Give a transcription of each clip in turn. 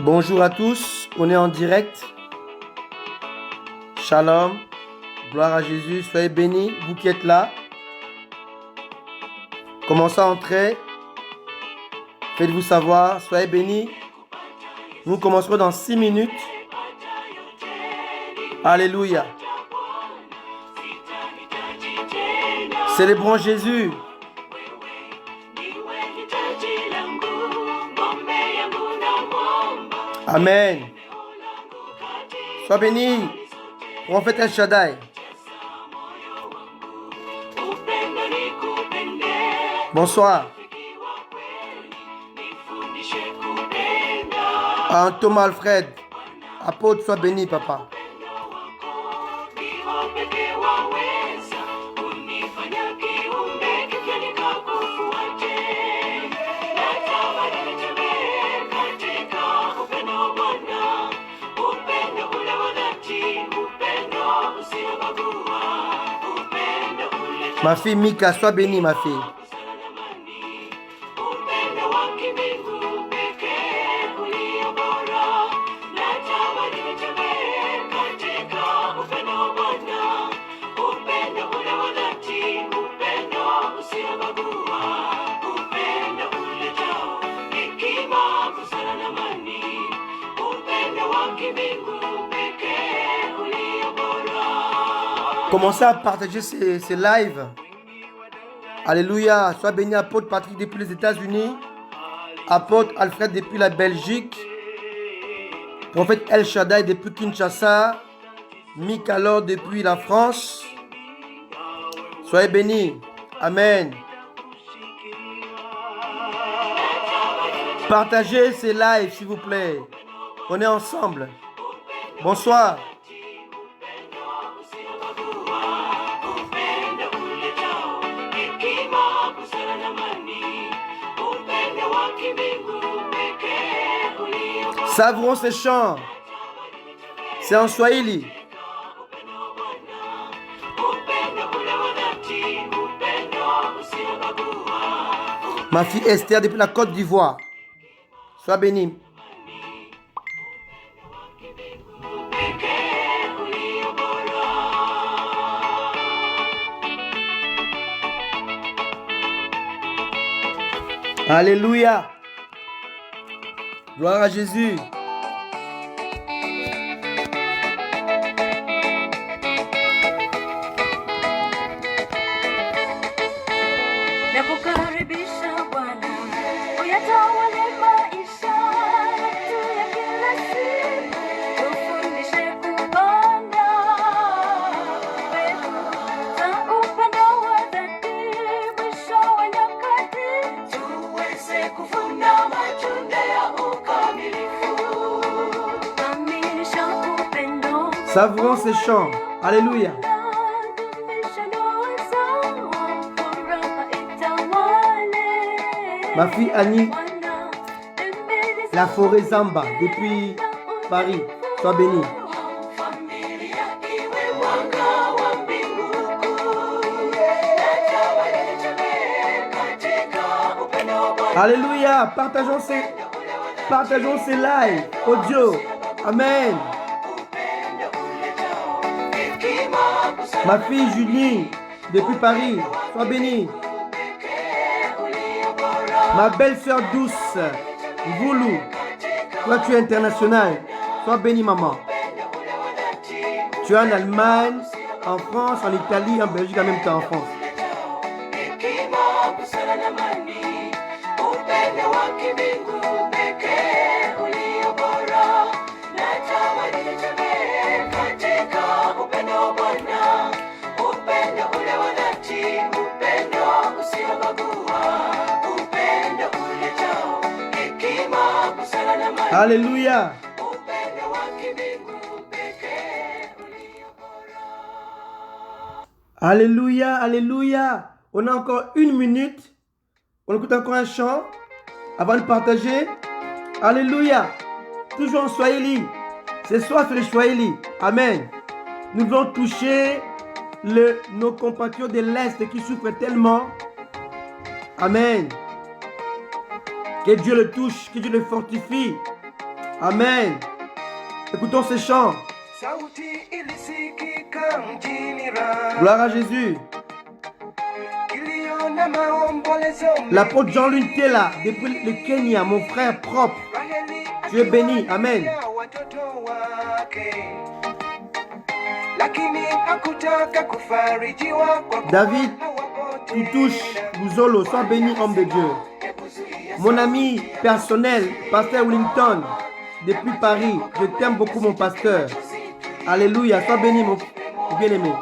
Bonjour à tous, on est en direct. Shalom, gloire à Jésus, soyez bénis, vous qui êtes là. Commencez à entrer, faites-vous savoir, soyez bénis. Nous commencerons dans 6 minutes. Alléluia. Célébrons Jésus. Amen. Sois béni, prophète El Shaddai. Bonsoir. Thomas Alfred, apôtre, sois béni, papa. Ma fille Mika, sois bénie, ma fille. Commencez à partager ces lives. Alléluia. Sois béni, apôtre Patrick depuis les États-Unis. Apôtre Alfred depuis la Belgique. Prophète El Shaddai depuis Kinshasa. Mikalor depuis la France. Soyez bénis. Amen. Partagez ces lives, s'il vous plaît. On est ensemble. Bonsoir. Savourons ces chants. C'est en Swahili. Ma fille Esther depuis la Côte d'Ivoire. Sois bénie. Alléluia. Gloire à Jésus. Savourons ces chants. Alléluia. Ma fille Annie, la forêt Zamba, depuis Paris. Sois bénie. Alléluia. Partageons ces lives audio. Amen. Ma fille Julie, depuis Paris, sois bénie. Ma belle-sœur douce, Voulou, toi tu es international, sois bénie maman. Tu es en Allemagne, en France, en Italie, en Belgique, en même temps en France. Alléluia. Alléluia, alléluia. On a encore 1 minute. On écoute encore un chant avant de partager. Alléluia. Toujours en Swahili. Ce soir, c'est le Swahili. Amen. Nous voulons toucher nos compatriotes de l'Est qui souffrent tellement. Amen. Que Dieu le touche, que Dieu le fortifie. Amen. Écoutons ces chants. Gloire à Jésus. L'apôtre Jean-Luc Tela, depuis le Kenya, mon frère propre. Tu es béni. Amen. David Toutouche Bouzolo, sois béni, homme de Dieu. Mon ami personnel, pasteur Wellington, depuis Paris, je t'aime beaucoup, mon pasteur. Alléluia, sois béni, mon bien-aimé.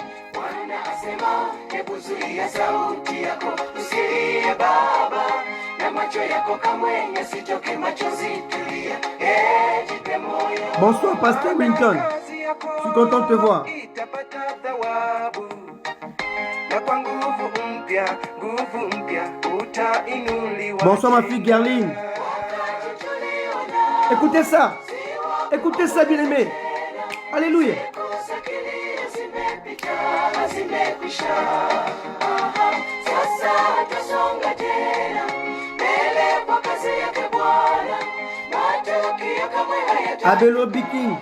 Bonsoir, pasteur Wellington. Je suis content de te voir. Bonsoir ma fille Gerline. Écoutez ça. Écoutez ça, bien-aimé. Alléluia. Abelo Biking.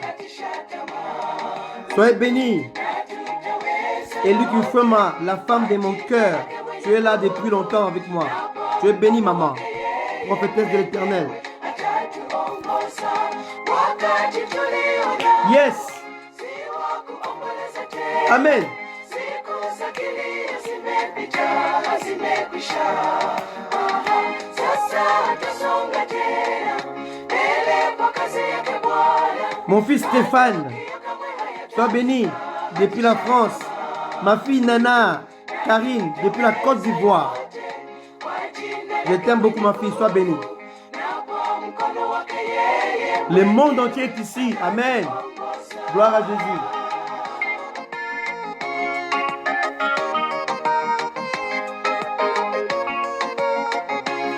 Soyez bénis. Et Luc Ufema, la femme de mon cœur, tu es là depuis longtemps avec moi. Tu es bénie, maman, prophétesse de l'Éternel. Yes. Amen. Mon fils Stéphane, sois béni depuis la France. Ma fille Nana, Karine, depuis la Côte d'Ivoire. Je t'aime beaucoup, ma fille, sois bénie. Le monde entier est ici. Amen. Gloire à Jésus.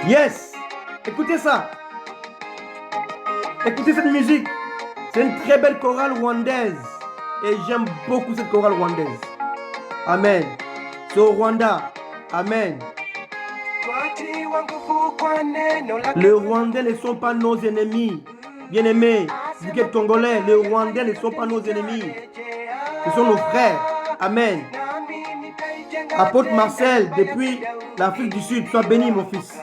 Yes. Écoutez ça. Écoutez cette musique. C'est une très belle chorale rwandaise. Et j'aime beaucoup cette chorale rwandaise. Amen. C'est au Rwanda. Amen. Les Rwandais ne sont pas nos ennemis. Bien-aimés, vous qui êtes Congolais, les Rwandais ne sont pas nos ennemis. Ce sont nos frères. Amen. Apôtre Marcel, depuis l'Afrique du Sud, sois béni, mon fils.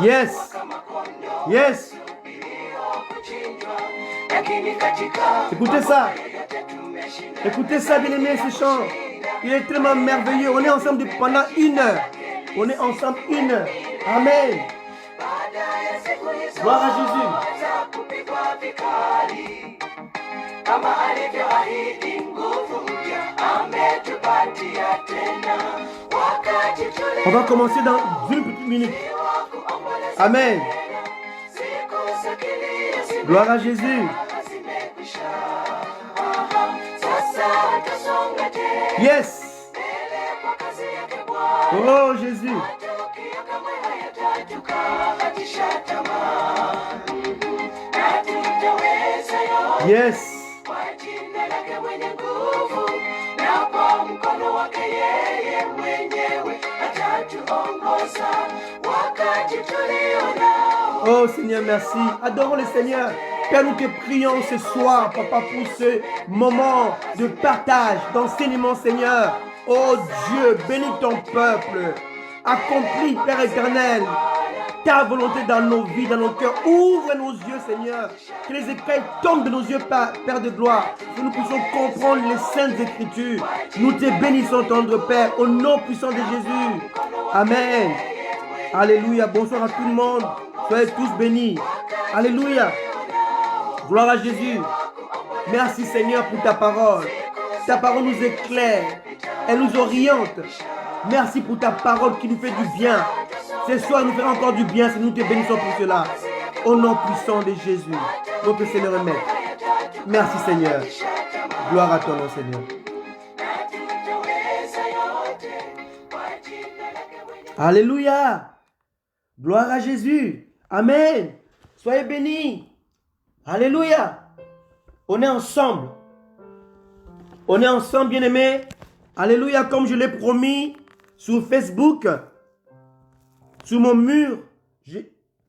Yes. Yes. Écoutez ça. Écoutez ça, bien-aimé, ce chant. Il est tellement merveilleux. On est ensemble pendant 1 heure. On est ensemble 1 heure. Amen. Gloire à Jésus. On va commencer dans 1 petite minute. Amen. Gloire à Jésus. Yes. Oh Jésus. Yes. Oh Seigneur, merci. Adorons le Seigneur. Père, nous te prions ce soir, Papa, pour ce moment de partage, d'enseignement, Seigneur. Oh Dieu, bénis ton peuple. Accomplis, Père éternel, ta volonté dans nos vies, dans nos cœurs. Ouvre nos yeux, Seigneur. Que les écailles tombent de nos yeux, Père de gloire. Que nous puissions comprendre les saintes écritures. Nous te bénissons, tendre Père, au nom puissant de Jésus. Amen. Alléluia. Bonsoir à tout le monde. Soyez tous bénis. Alléluia. Gloire à Jésus. Merci Seigneur pour ta parole. Ta parole nous éclaire. Elle nous oriente. Merci pour ta parole qui nous fait du bien. Ce soir, nous fait encore du bien si nous te bénissons pour cela. Au nom puissant de Jésus, notre Seigneur et Maître. Merci Seigneur. Gloire à ton nom Seigneur. Alléluia. Gloire à Jésus. Amen. Soyez bénis. Alléluia. On est ensemble. On est ensemble, bien-aimés. Alléluia, comme je l'ai promis sur Facebook, sur mon mur.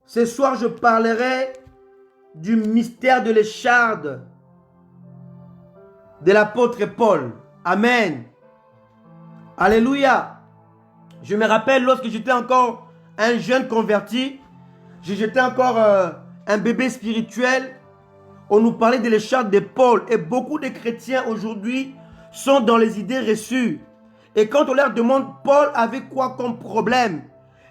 Ce soir, je parlerai du mystère de l'écharde de l'apôtre Paul. Amen. Alléluia. Je me rappelle lorsque j'étais encore un jeune converti, j'étais encore un bébé spirituel, on nous parlait de l'écharde de Paul. Et beaucoup de chrétiens aujourd'hui sont dans les idées reçues. Et quand on leur demande Paul avait quoi comme problème,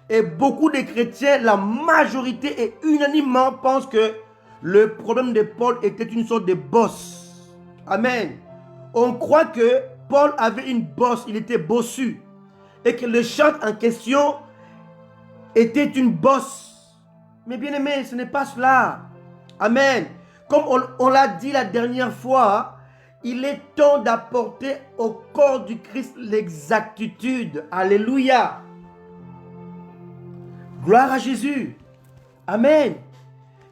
et beaucoup de chrétiens, la majorité et unanimement pensent que le problème de Paul était une sorte de bosse. Amen. On croit que Paul avait une bosse, il était bossu. Et que l'écharde en question était une bosse. Mais bien aimé, ce n'est pas cela. Amen. Comme on l'a dit la dernière fois, il est temps d'apporter au corps du Christ l'exactitude. Alléluia. Gloire à Jésus. Amen.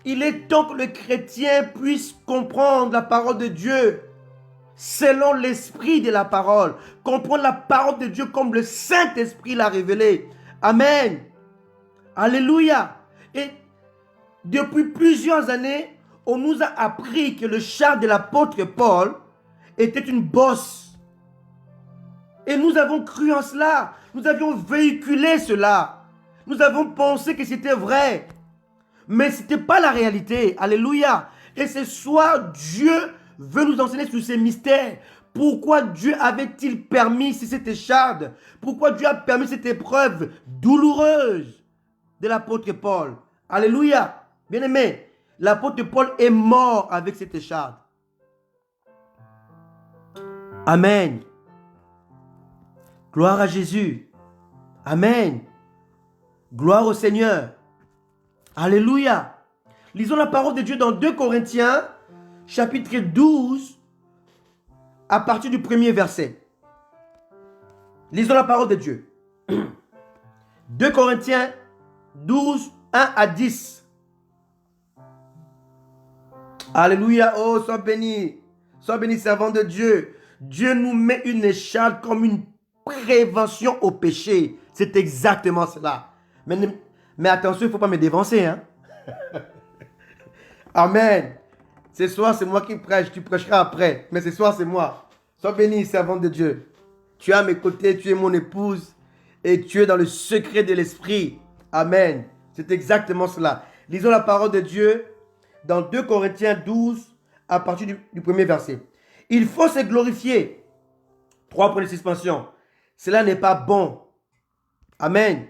Il est temps que le chrétien puisse comprendre la parole de Dieu selon l'esprit de la parole. Comprendre la parole de Dieu comme le Saint-Esprit l'a révélé. Amen. Alléluia. Et depuis plusieurs années, on nous a appris que le char de l'apôtre Paul était une bosse. Et nous avons cru en cela. Nous avions véhiculé cela. Nous avons pensé que c'était vrai. Mais ce n'était pas la réalité. Alléluia. Et ce soir, Dieu veut nous enseigner sur ces mystères. Pourquoi Dieu avait-il permis cette écharde? Pourquoi Dieu a permis cette épreuve douloureuse de l'apôtre Paul? Alléluia. Bien-aimé, l'apôtre Paul est mort avec cette écharde. Amen. Gloire à Jésus. Amen. Gloire au Seigneur. Alléluia. Lisons la parole de Dieu dans 2 Corinthiens, chapitre 12, à partir du premier verset. Lisons la parole de Dieu. 2 Corinthiens 12, 1 à 10. Alléluia. Oh, sois béni. Sois béni, servant de Dieu. Dieu nous met une écharde comme une prévention au péché. C'est exactement cela. Mais attention, il ne faut pas me dévancer. Hein? Amen. Ce soir, c'est moi qui prêche. Tu prêcheras après. Mais ce soir, c'est moi. Sois béni, servant de Dieu. Tu es à mes côtés, tu es mon épouse. Et tu es dans le secret de l'esprit. Amen. C'est exactement cela. Lisons la parole de Dieu dans 2 Corinthiens 12, à partir du premier verset. Il faut se glorifier. 3 points de suspension. Cela n'est pas bon. Amen.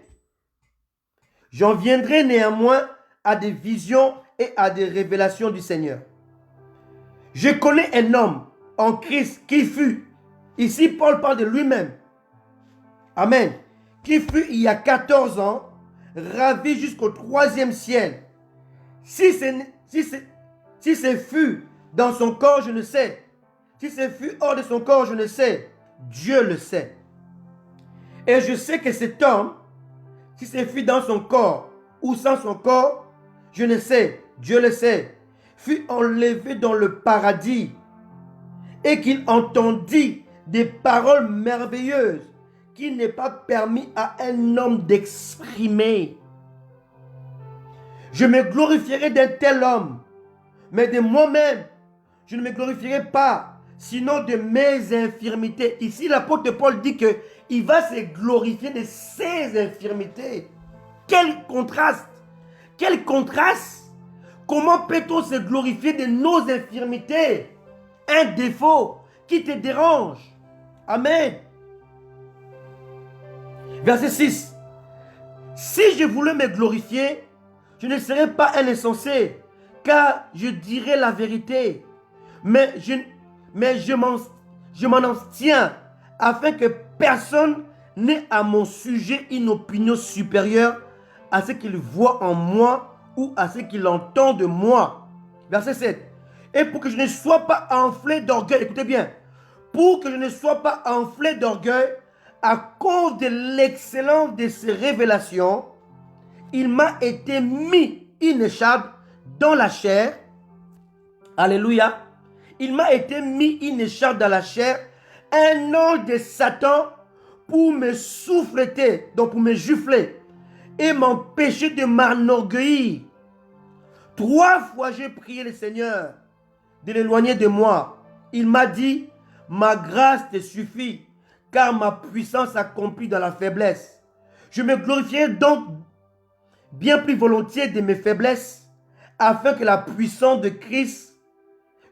J'en viendrai néanmoins à des visions et à des révélations du Seigneur. Je connais un homme en Christ qui fut, ici Paul parle de lui-même, amen, qui fut il y a 14 ans, ravi jusqu'au 3e ciel. Si ce fut dans son corps, je ne sais. Si ce fut hors de son corps, je ne sais. Dieu le sait. Et je sais que cet homme, si ce fut dans son corps ou sans son corps, je ne sais, Dieu le sait, fut enlevé dans le paradis et qu'il entendit des paroles merveilleuses qu'il n'est pas permis à un homme d'exprimer. Je me glorifierai d'un tel homme, mais de moi-même, je ne me glorifierai pas, sinon de mes infirmités. Ici, l'apôtre Paul dit qu'il va se glorifier de ses infirmités. Quel contraste! Quel contraste! Comment peut-on se glorifier de nos infirmités? Un défaut qui te dérange. Amen. Verset 6. Si je voulais me glorifier, je ne serais pas un insensé, car je dirais la vérité. Mais je m'en abstiens, afin que personne n'ait à mon sujet une opinion supérieure à ce qu'il voit en moi ou à ce qu'il entend de moi. Verset 7. Et pour que je ne sois pas enflé d'orgueil, écoutez bien, pour que je ne sois pas enflé d'orgueil à cause de l'excellence de ces révélations, il m'a été mis une écharde dans la chair. Alléluia. Il m'a été mis une écharde dans la chair un ange de Satan pour me souffleter, donc pour me gifler et m'empêcher de m'enorgueillir. 3 fois j'ai prié le Seigneur de l'éloigner de moi. Il m'a dit, ma grâce te suffit, car ma puissance s'accomplit dans la faiblesse. Je me glorifierai donc bien plus volontiers de mes faiblesses, afin que la puissance de Christ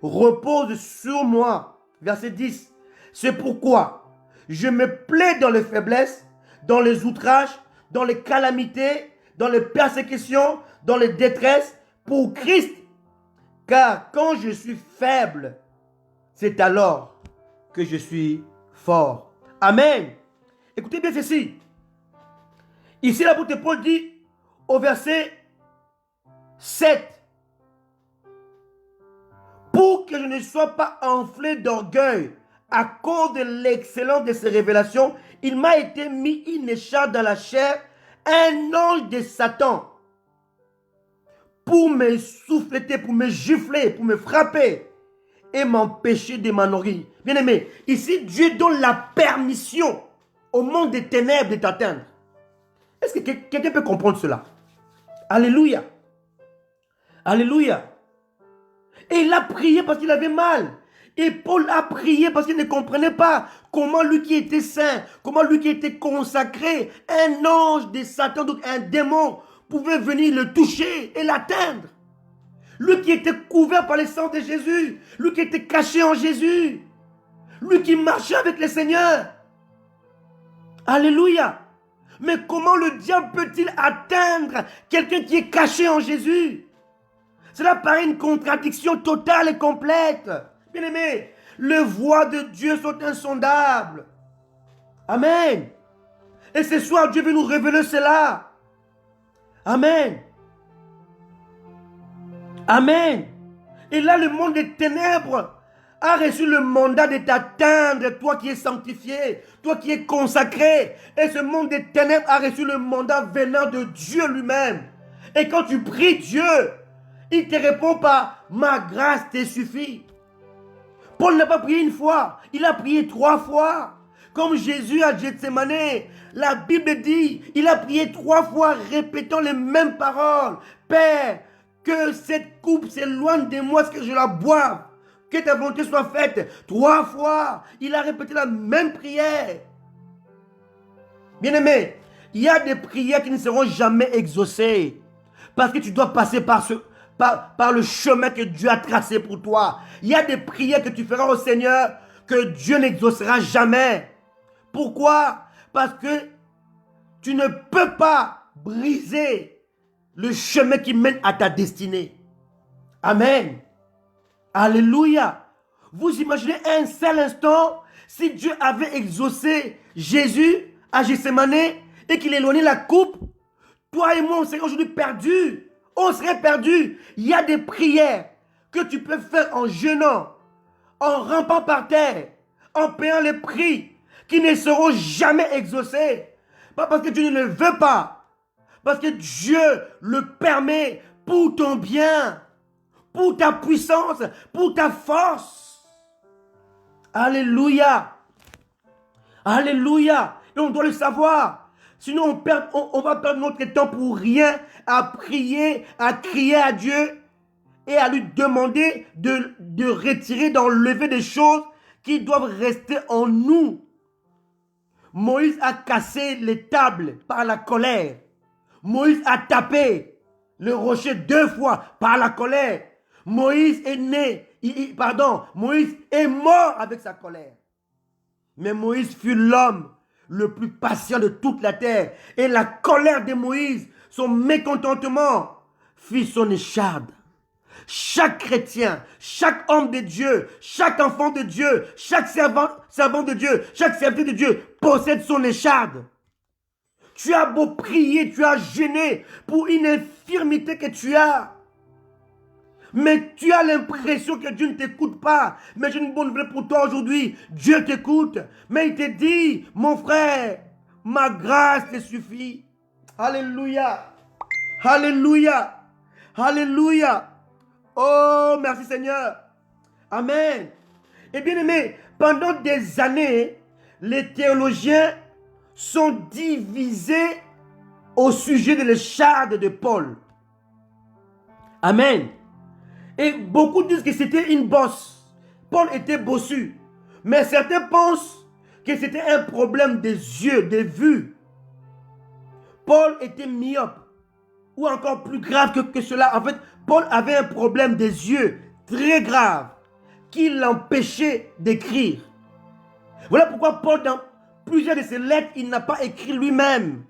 repose sur moi. Verset 10. C'est pourquoi je me plais dans les faiblesses, dans les outrages, dans les calamités, dans les persécutions, dans les détresses, pour Christ. Car quand je suis faible, c'est alors que je suis fort. Amen. Écoutez bien ceci. Ici, l'apôtre Paul dit au verset 7, pour que je ne sois pas enflé d'orgueil à cause de l'excellence de ces révélations, il m'a été mis une écharpe dans la chair, un ange de Satan, pour me souffleter, pour me gifler, pour me frapper et m'empêcher de m'enorgueillir. Bien aimé, ici Dieu donne la permission au monde des ténèbres de t'atteindre. Est-ce que quelqu'un peut comprendre cela? Alléluia. Alléluia. Et il a prié parce qu'il avait mal. Et Paul a prié parce qu'il ne comprenait pas comment lui qui était saint, comment lui qui était consacré, un ange de Satan, donc un démon, pouvait venir le toucher et l'atteindre. Lui qui était couvert par le sang de Jésus, lui qui était caché en Jésus, lui qui marchait avec le Seigneur. Alléluia. Mais comment le diable peut-il atteindre quelqu'un qui est caché en Jésus? Cela paraît une contradiction totale et complète. Bien aimé, les voies de Dieu sont insondables. Amen. Et ce soir, Dieu veut nous révéler cela. Amen. Amen. Et là, le monde des ténèbres a reçu le mandat de t'atteindre, toi qui es sanctifié, toi qui es consacré. Et ce monde des ténèbres a reçu le mandat venant de Dieu lui-même. Et quand tu pries Dieu, il te répond par « Ma grâce te suffit ». Paul n'a pas prié une fois, il a prié 3 fois. Comme Jésus à Gethsemane, la Bible dit, il a prié 3 fois répétant les mêmes paroles. « Père, que cette coupe s'éloigne de moi, ce que je la boive. Que ta volonté soit faite. » 3 fois, il a répété la même prière. Bien-aimé, il y a des prières qui ne seront jamais exaucées. Parce que tu dois passer par le chemin que Dieu a tracé pour toi. Il y a des prières que tu feras au Seigneur que Dieu n'exaucera jamais. Pourquoi? Parce que tu ne peux pas briser le chemin qui mène à ta destinée. Amen. Alléluia. Vous imaginez un seul instant si Dieu avait exaucé Jésus à Gethsemane et qu'il éloignait la coupe, toi et moi on serait aujourd'hui perdus. On serait perdus. Il y a des prières que tu peux faire en jeûnant, en rampant par terre, en payant les prix qui ne seront jamais exaucés. Pas parce que Dieu ne le veut pas, parce que Dieu le permet pour ton bien, pour ta puissance, pour ta force. Alléluia. Alléluia. Et on doit le savoir. Sinon, on va perdre notre temps pour rien, à prier, à crier à Dieu et à lui demander de retirer, d'enlever des choses qui doivent rester en nous. Moïse a cassé les tables par la colère. Moïse a tapé le rocher 2 fois par la colère. Moïse est Moïse est mort avec sa colère. Mais Moïse fut l'homme le plus patient de toute la terre. Et la colère de Moïse, son mécontentement, fit son écharde. Chaque chrétien, chaque homme de Dieu, chaque enfant de Dieu, chaque servant de Dieu, chaque serviteur de Dieu possède son écharde. Tu as beau prier, tu as jeûné pour une infirmité que tu as. Mais tu as l'impression que Dieu ne t'écoute pas. Mais j'ai une bonne nouvelle pour toi aujourd'hui. Dieu t'écoute. Mais il te dit, mon frère, ma grâce te suffit. Alléluia. Alléluia. Alléluia. Oh, merci Seigneur. Amen. Et bien aimé, pendant des années, les théologiens sont divisés au sujet de l'écharde de Paul. Amen. Et beaucoup disent que c'était une bosse. Paul était bossu. Mais certains pensent que c'était un problème des yeux, des vues. Paul était myope. Ou encore plus grave que cela. En fait, Paul avait un problème des yeux très grave qui l'empêchait d'écrire. Voilà pourquoi Paul, dans plusieurs de ses lettres, il n'a pas écrit lui-même.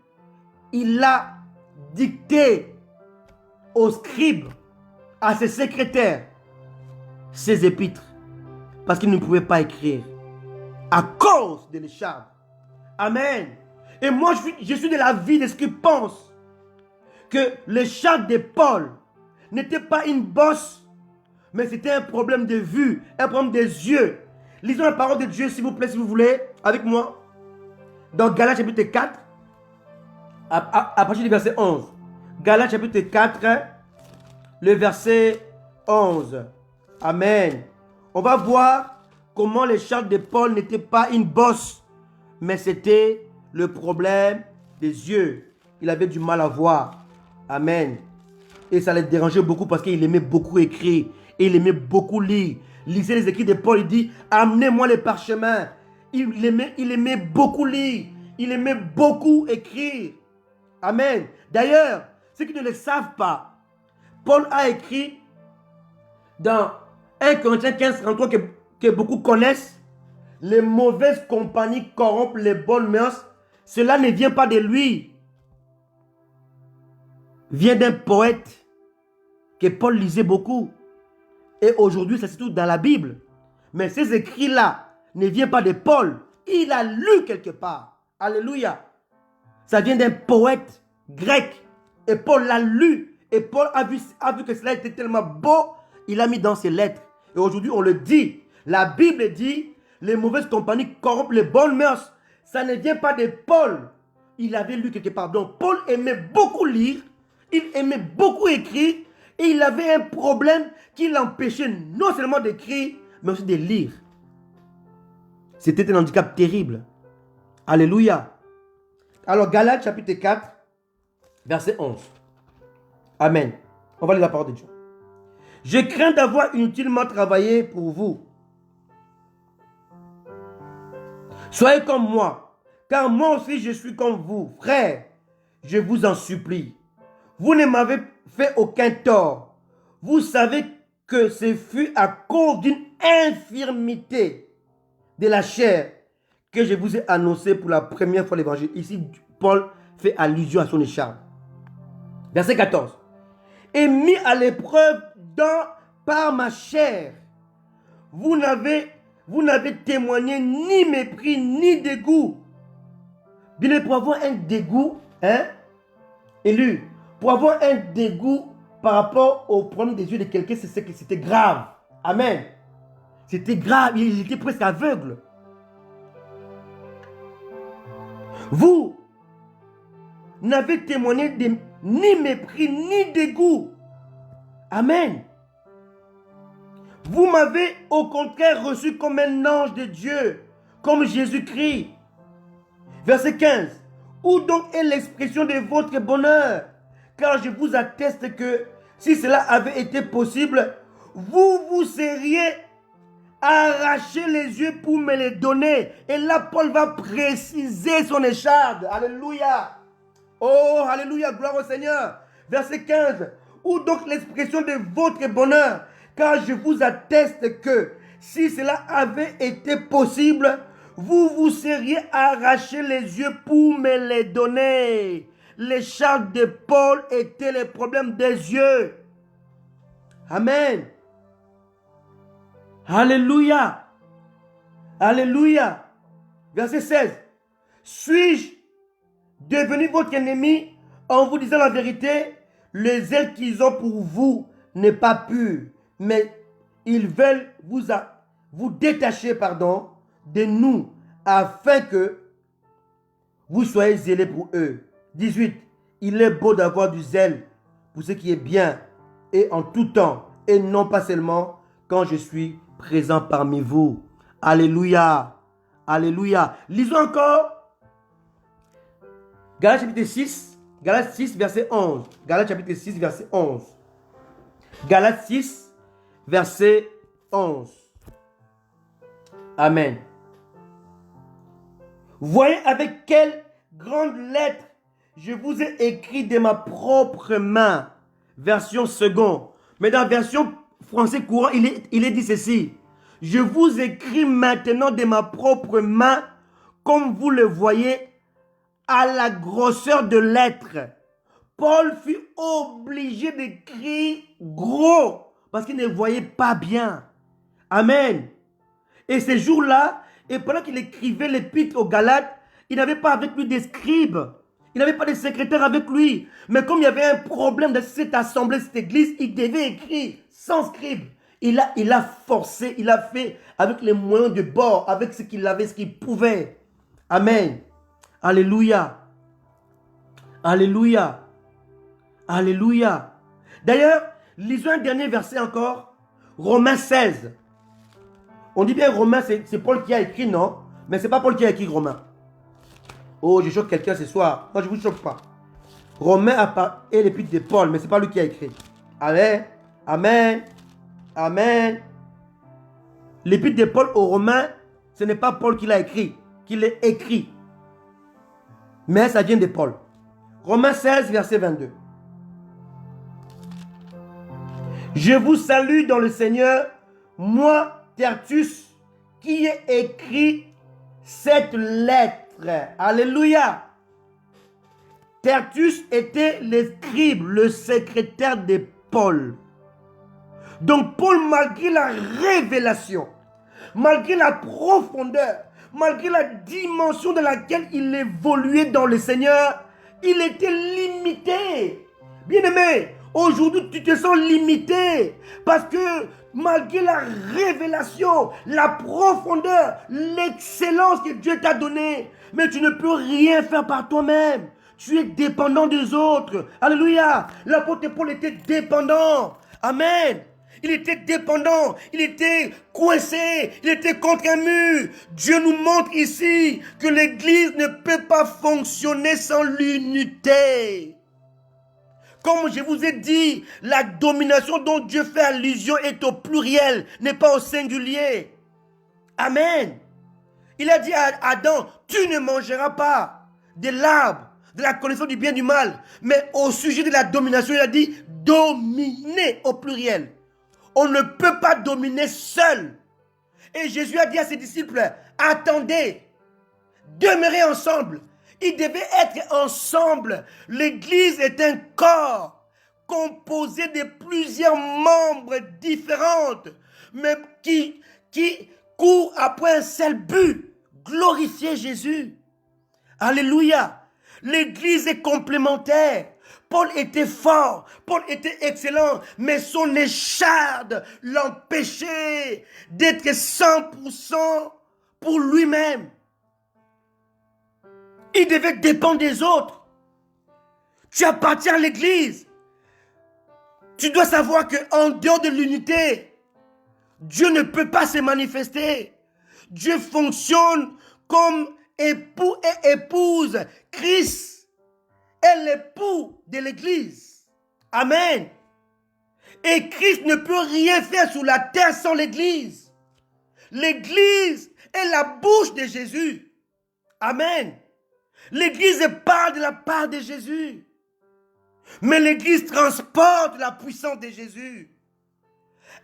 Il a dicté aux scribes, à ses secrétaires, ses épîtres. Parce qu'il ne pouvait pas écrire. À cause de l'écharde. Amen. Et moi, je suis de l'avis de ce qui pensent que l'écharde de Paul n'était pas une bosse, mais c'était un problème de vue, un problème des yeux. Lisons la parole de Dieu, s'il vous plaît, si vous voulez, avec moi. Dans Galates chapitre 4, à partir du verset 11. Galates chapitre 4, le verset 11. Amen. On va voir comment l'écharde de Paul n'était pas une bosse, mais c'était le problème des yeux. Il avait du mal à voir. Amen. Et ça les dérangeait beaucoup parce qu'il aimait beaucoup écrire. Et il aimait beaucoup lire. Lisez les écrits de Paul, il dit, amenez-moi les parchemins. Il aimait beaucoup lire. Il aimait beaucoup écrire. Amen. D'ailleurs, ceux qui ne le savent pas, Paul a écrit dans 1 Corinthiens 15, 33 que beaucoup connaissent, les mauvaises compagnies corrompent les bonnes mœurs. Cela ne vient pas de lui. Vient d'un poète que Paul lisait beaucoup. Et aujourd'hui, ça se trouve dans la Bible. Mais ces écrits-là ne viennent pas de Paul. Il a lu quelque part. Alléluia. Ça vient d'un poète grec. Et Paul l'a lu. Et Paul a vu que cela était tellement beau. Il a mis dans ses lettres. Et aujourd'hui, on le dit. La Bible dit, les mauvaises compagnies corrompent les bonnes mœurs. Ça ne vient pas de Paul. Il avait lu quelque part. Donc, Paul aimait beaucoup lire. Il aimait beaucoup écrire. Et il avait un problème qui l'empêchait non seulement d'écrire, mais aussi de lire. C'était un handicap terrible. Alléluia. Alors, Galates chapitre 4, verset 11. Amen. On va lire la parole de Dieu. Je crains d'avoir inutilement travaillé pour vous. Soyez comme moi, car moi aussi je suis comme vous. Frères, je vous en supplie. Vous ne m'avez fait aucun tort. Vous savez que ce fut à cause d'une infirmité de la chair que je vous ai annoncé pour la première fois l'évangile. Ici, Paul fait allusion à son écharpe. Verset 14. Et mis à l'épreuve par ma chair, vous n'avez témoigné ni mépris ni dégoût. Bien, pour avoir un dégoût, élu, pour avoir un dégoût par rapport au problème des yeux de quelqu'un, c'est que c'était grave. Amen. C'était grave, il était presque aveugle. Vous n'avez témoigné ni mépris ni dégoût. Amen. Vous m'avez au contraire reçu comme un ange de Dieu, comme Jésus-Christ. Verset 15. Où donc est l'expression de votre bonheur? Car je vous atteste que si cela avait été possible, vous vous seriez arraché les yeux pour me les donner. Et là, Paul va préciser son écharde. Alléluia. Oh, alléluia, gloire au Seigneur. Verset 15. Où donc l'expression de votre bonheur? Car je vous atteste que si cela avait été possible, vous vous seriez arraché les yeux pour me les donner. L'écharpe de Paul était le problème des yeux. Amen. Alléluia. Alléluia. Verset 16. Suis-je devenu votre ennemi en vous disant la vérité? Le zèle qu'ils ont pour vous n'est pas pur, mais ils veulent vous détacher de nous afin que vous soyez zélés pour eux. 18. Il est beau d'avoir du zèle pour ce qui est bien et en tout temps et non pas seulement quand je suis présent parmi vous. Alléluia. Alléluia. Lisons encore. Galates chapitre 6. Galates 6, verset 11. Galates chapitre 6, verset 11. Galates 6, verset 11. Amen. Voyez avec quelle grande lettre je vous ai écrit de ma propre main. Version seconde. Mais dans la version français courant, il est dit ceci. Je vous écris maintenant de ma propre main, comme vous le voyez, à la grosseur de lettres. Paul fut obligé d'écrire gros parce qu'il ne voyait pas bien. Amen. Et ces jours-là, et pendant qu'il écrivait l'épître aux Galates, il n'avait pas avec lui des scribes. Il n'avait pas de secrétaire avec lui. Mais comme il y avait un problème dans cette assemblée, cette église, il devait écrire sans scribe. Il a forcé, il a fait avec les moyens de bord, avec ce qu'il avait, ce qu'il pouvait. Amen. Alléluia. Alléluia. Alléluia. D'ailleurs, lisons un dernier verset encore. Romains 16. On dit bien Romains, c'est Paul qui a écrit, non? Mais ce n'est pas Paul qui a écrit Romains. Oh, je choque quelqu'un ce soir. Moi, je ne vous choque pas. Romains est l'épître de Paul, mais ce n'est pas lui qui a écrit. Amen. Amen. Amen. L'épître de Paul aux Romains, ce n'est pas Paul qui l'a écrit, qui l'a écrit. Mais ça vient de Paul. Romains 16, verset 22. Je vous salue dans le Seigneur, moi, Tertus, qui ai écrit cette lettre. Alléluia. Tertus était le scribe, le secrétaire de Paul. Donc Paul, malgré la révélation, malgré la profondeur, malgré la dimension dans laquelle il évoluait dans le Seigneur, il était limité. Bien-aimé, aujourd'hui tu te sens limité parce que malgré la révélation, la profondeur, l'excellence que Dieu t'a donnée, mais tu ne peux rien faire par toi-même. Tu es dépendant des autres. Alléluia. L'apôtre Paul était dépendant. Amen. Il était dépendant, il était coincé, il était contre un mur. Dieu nous montre ici que l'Église ne peut pas fonctionner sans l'unité. Comme je vous ai dit, la domination dont Dieu fait allusion est au pluriel, n'est pas au singulier. Amen. Il a dit à Adam, tu ne mangeras pas de l'arbre de la connaissance du bien et du mal. Mais au sujet de la domination, il a dit dominer au pluriel. On ne peut pas dominer seul. Et Jésus a dit à ses disciples, attendez, demeurez ensemble. Ils devaient être ensemble. L'Église est un corps composé de plusieurs membres différents, mais qui courent après un seul but, glorifier Jésus. Alléluia. L'Église est complémentaire. Paul était fort, Paul était excellent, mais son écharde l'empêchait d'être 100% pour lui-même. Il devait dépendre des autres. Tu appartiens à l'Église. Tu dois savoir qu'en dehors de l'unité, Dieu ne peut pas se manifester. Dieu fonctionne comme époux et épouse. Christ est l'époux de l'Église. Amen. Et Christ ne peut rien faire sur la terre sans l'Église. L'Église est la bouche de Jésus. Amen. L'Église parle de la part de Jésus. Mais l'Église transporte la puissance de Jésus.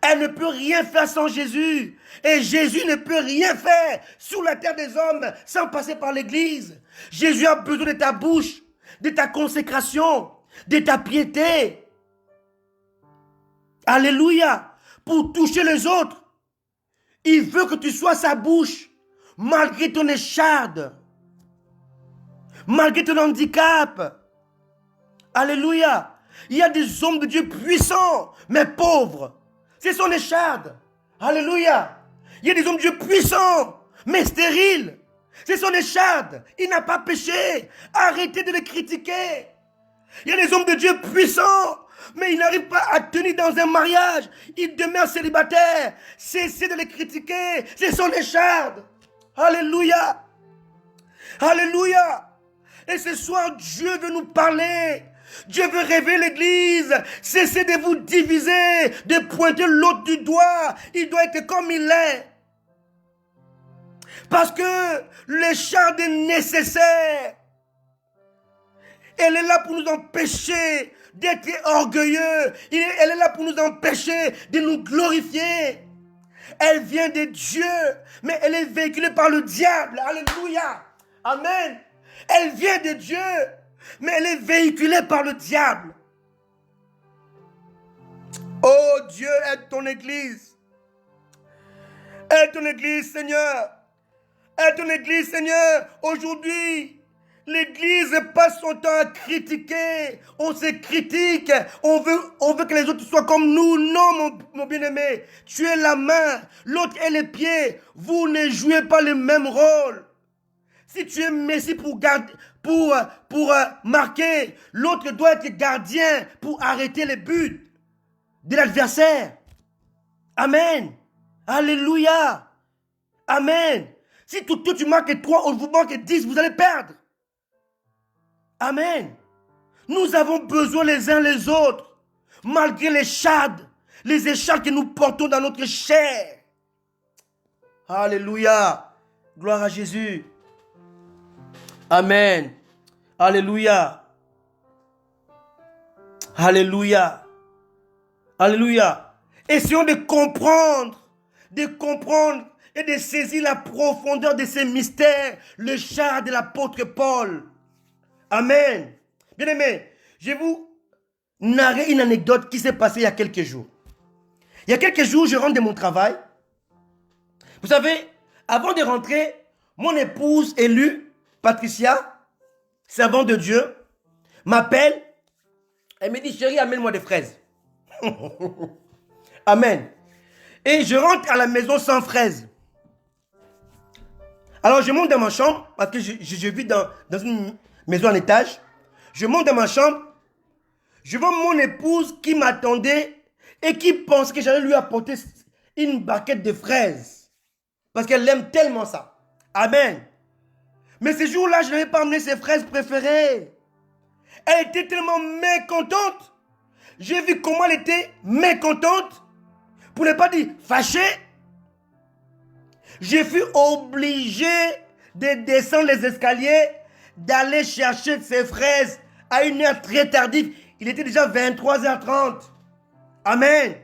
Elle ne peut rien faire sans Jésus. Et Jésus ne peut rien faire sur la terre des hommes sans passer par l'Église. Jésus a besoin de ta bouche, de ta consécration, de ta piété. Alléluia. Pour toucher les autres. Il veut que tu sois sa bouche, malgré ton écharde, malgré ton handicap. Alléluia. Il y a des hommes de Dieu puissants, mais pauvres. C'est son écharde. Alléluia. Il y a des hommes de Dieu puissants, mais stériles. C'est son écharde. Il n'a pas péché. Arrêtez de le critiquer. Il y a des hommes de Dieu puissants, mais ils n'arrivent pas à tenir dans un mariage. Ils demeurent célibataires. Cessez de les critiquer. Ce sont des chardes. Alléluia. Alléluia. Et ce soir, Dieu veut nous parler. Dieu veut révéler l'église. Cessez de vous diviser, de pointer l'autre du doigt. Il doit être comme il est. Parce que le charde est nécessaire. Elle est là pour nous empêcher d'être orgueilleux. Elle est là pour nous empêcher de nous glorifier. Elle vient de Dieu, mais elle est véhiculée par le diable. Alléluia. Amen. Elle vient de Dieu, mais elle est véhiculée par le diable. Oh Dieu, aide ton église. Aide ton église, Seigneur. Aide ton église, Seigneur. Aujourd'hui, l'église passe son temps à critiquer. On se critique. On veut que les autres soient comme nous. Non, mon bien-aimé. Tu es la main. L'autre est les pieds. Vous ne jouez pas le même rôle. Si tu es Messi pour marquer, l'autre doit être gardien pour arrêter les buts de l'adversaire. Amen. Alléluia. Amen. Si toi tu marques 3, on vous manque 10, vous allez perdre. Amen. Nous avons besoin les uns les autres, malgré les chardes, les écharpes que nous portons dans notre chair. Alléluia. Gloire à Jésus. Amen. Alléluia. Alléluia. Alléluia. Essayons de comprendre et de saisir la profondeur de ces mystères, le char de l'apôtre Paul. Amen. Bien-aimés, je vais vous narrer une anecdote qui s'est passée il y a quelques jours. Il y a quelques jours, je rentre de mon travail. Vous savez, avant de rentrer, mon épouse élue, Patricia, servante de Dieu, m'appelle. Elle me dit, chérie, amène-moi des fraises. Amen. Et je rentre à la maison sans fraises. Alors je monte dans ma chambre, parce que je vis dans une maison en étage. Je monte dans ma chambre. Je vois mon épouse qui m'attendait et qui pense que j'allais lui apporter une barquette de fraises. Parce qu'elle aime tellement ça. Amen. Mais ce jour-là, je n'avais pas amené ses fraises préférées. Elle était tellement mécontente. J'ai vu comment elle était mécontente. Pour ne pas dire fâchée. Je fus obligé de descendre les escaliers, d'aller chercher ses fraises à une heure très tardive. Il était déjà 23h30. Amen.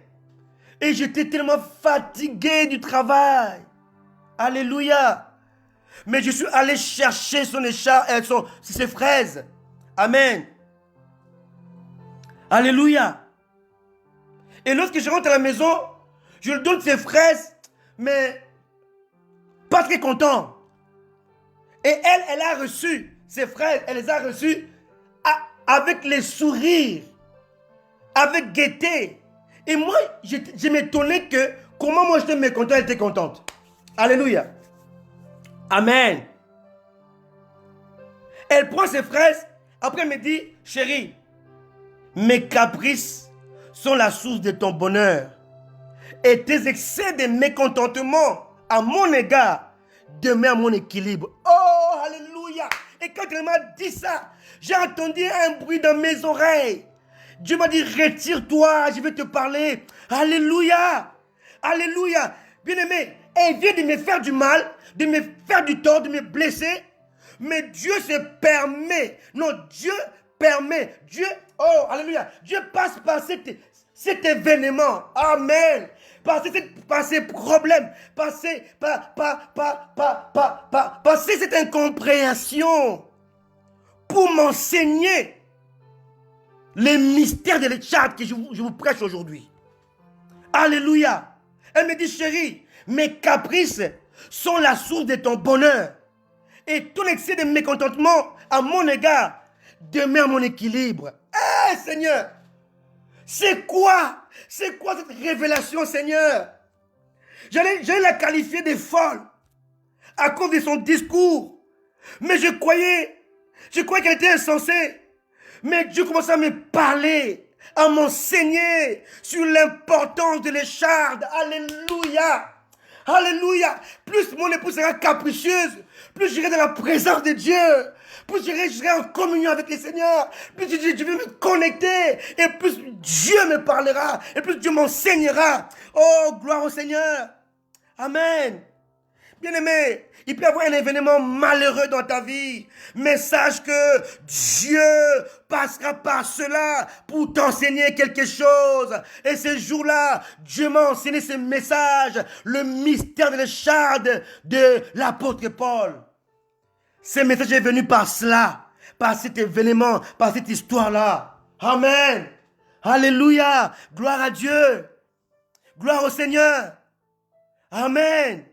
Et j'étais tellement fatigué du travail. Alléluia. Mais je suis allé chercher ses fraises. Amen. Alléluia. Et lorsque je rentre à la maison, je lui donne ses fraises, mais pas très content. Et elle a reçu ses fraises, elle les a reçues avec les sourires, avec gaieté. Et moi, je m'étonnais que comment moi j'étais mécontent, elle était contente. Alléluia. Amen. Elle prend ses fraises, après elle me dit, chérie, mes caprices sont la source de ton bonheur. Et tes excès de mécontentement à mon égard demeurent mon équilibre. Oh, alléluia. Et quand elle m'a dit ça, j'ai entendu un bruit dans mes oreilles. Dieu m'a dit, retire-toi, je vais te parler. Alléluia. Alléluia. Bien-aimé, elle vient de me faire du mal, de me faire du tort, de me blesser. Mais Dieu se permet. Non, Dieu permet. Dieu, oh, alléluia. Dieu passe par cet événement. Amen. Par ces problèmes. Par cette incompréhension. Pour m'enseigner les mystères de l'écharpe que je vous prêche aujourd'hui. Alléluia. Elle me dit, chérie, mes caprices sont la source de ton bonheur. Et ton excès de mécontentement à mon égard demeure mon équilibre. Eh, Seigneur, c'est quoi cette révélation, Seigneur? J'allais la qualifier de folle à cause de son discours. Mais je croyais qu'elle était insensée. Mais Dieu commence à me parler, à m'enseigner sur l'importance de l'écharde. Alléluia. Alléluia. Plus mon épouse sera capricieuse, plus j'irai dans la présence de Dieu, plus j'irai en communion avec le Seigneur, plus je vais me connecter, et plus Dieu me parlera, et plus Dieu m'enseignera. Oh, gloire au Seigneur. Amen. Bien-aimé, il peut y avoir un événement malheureux dans ta vie, mais sache que Dieu passera par cela pour t'enseigner quelque chose. Et ce jour-là, Dieu m'a enseigné ce message, le mystère de l'écharde de l'apôtre Paul. Ce message est venu par cela, par cet événement, par cette histoire-là. Amen. Alléluia. Gloire à Dieu. Gloire au Seigneur. Amen.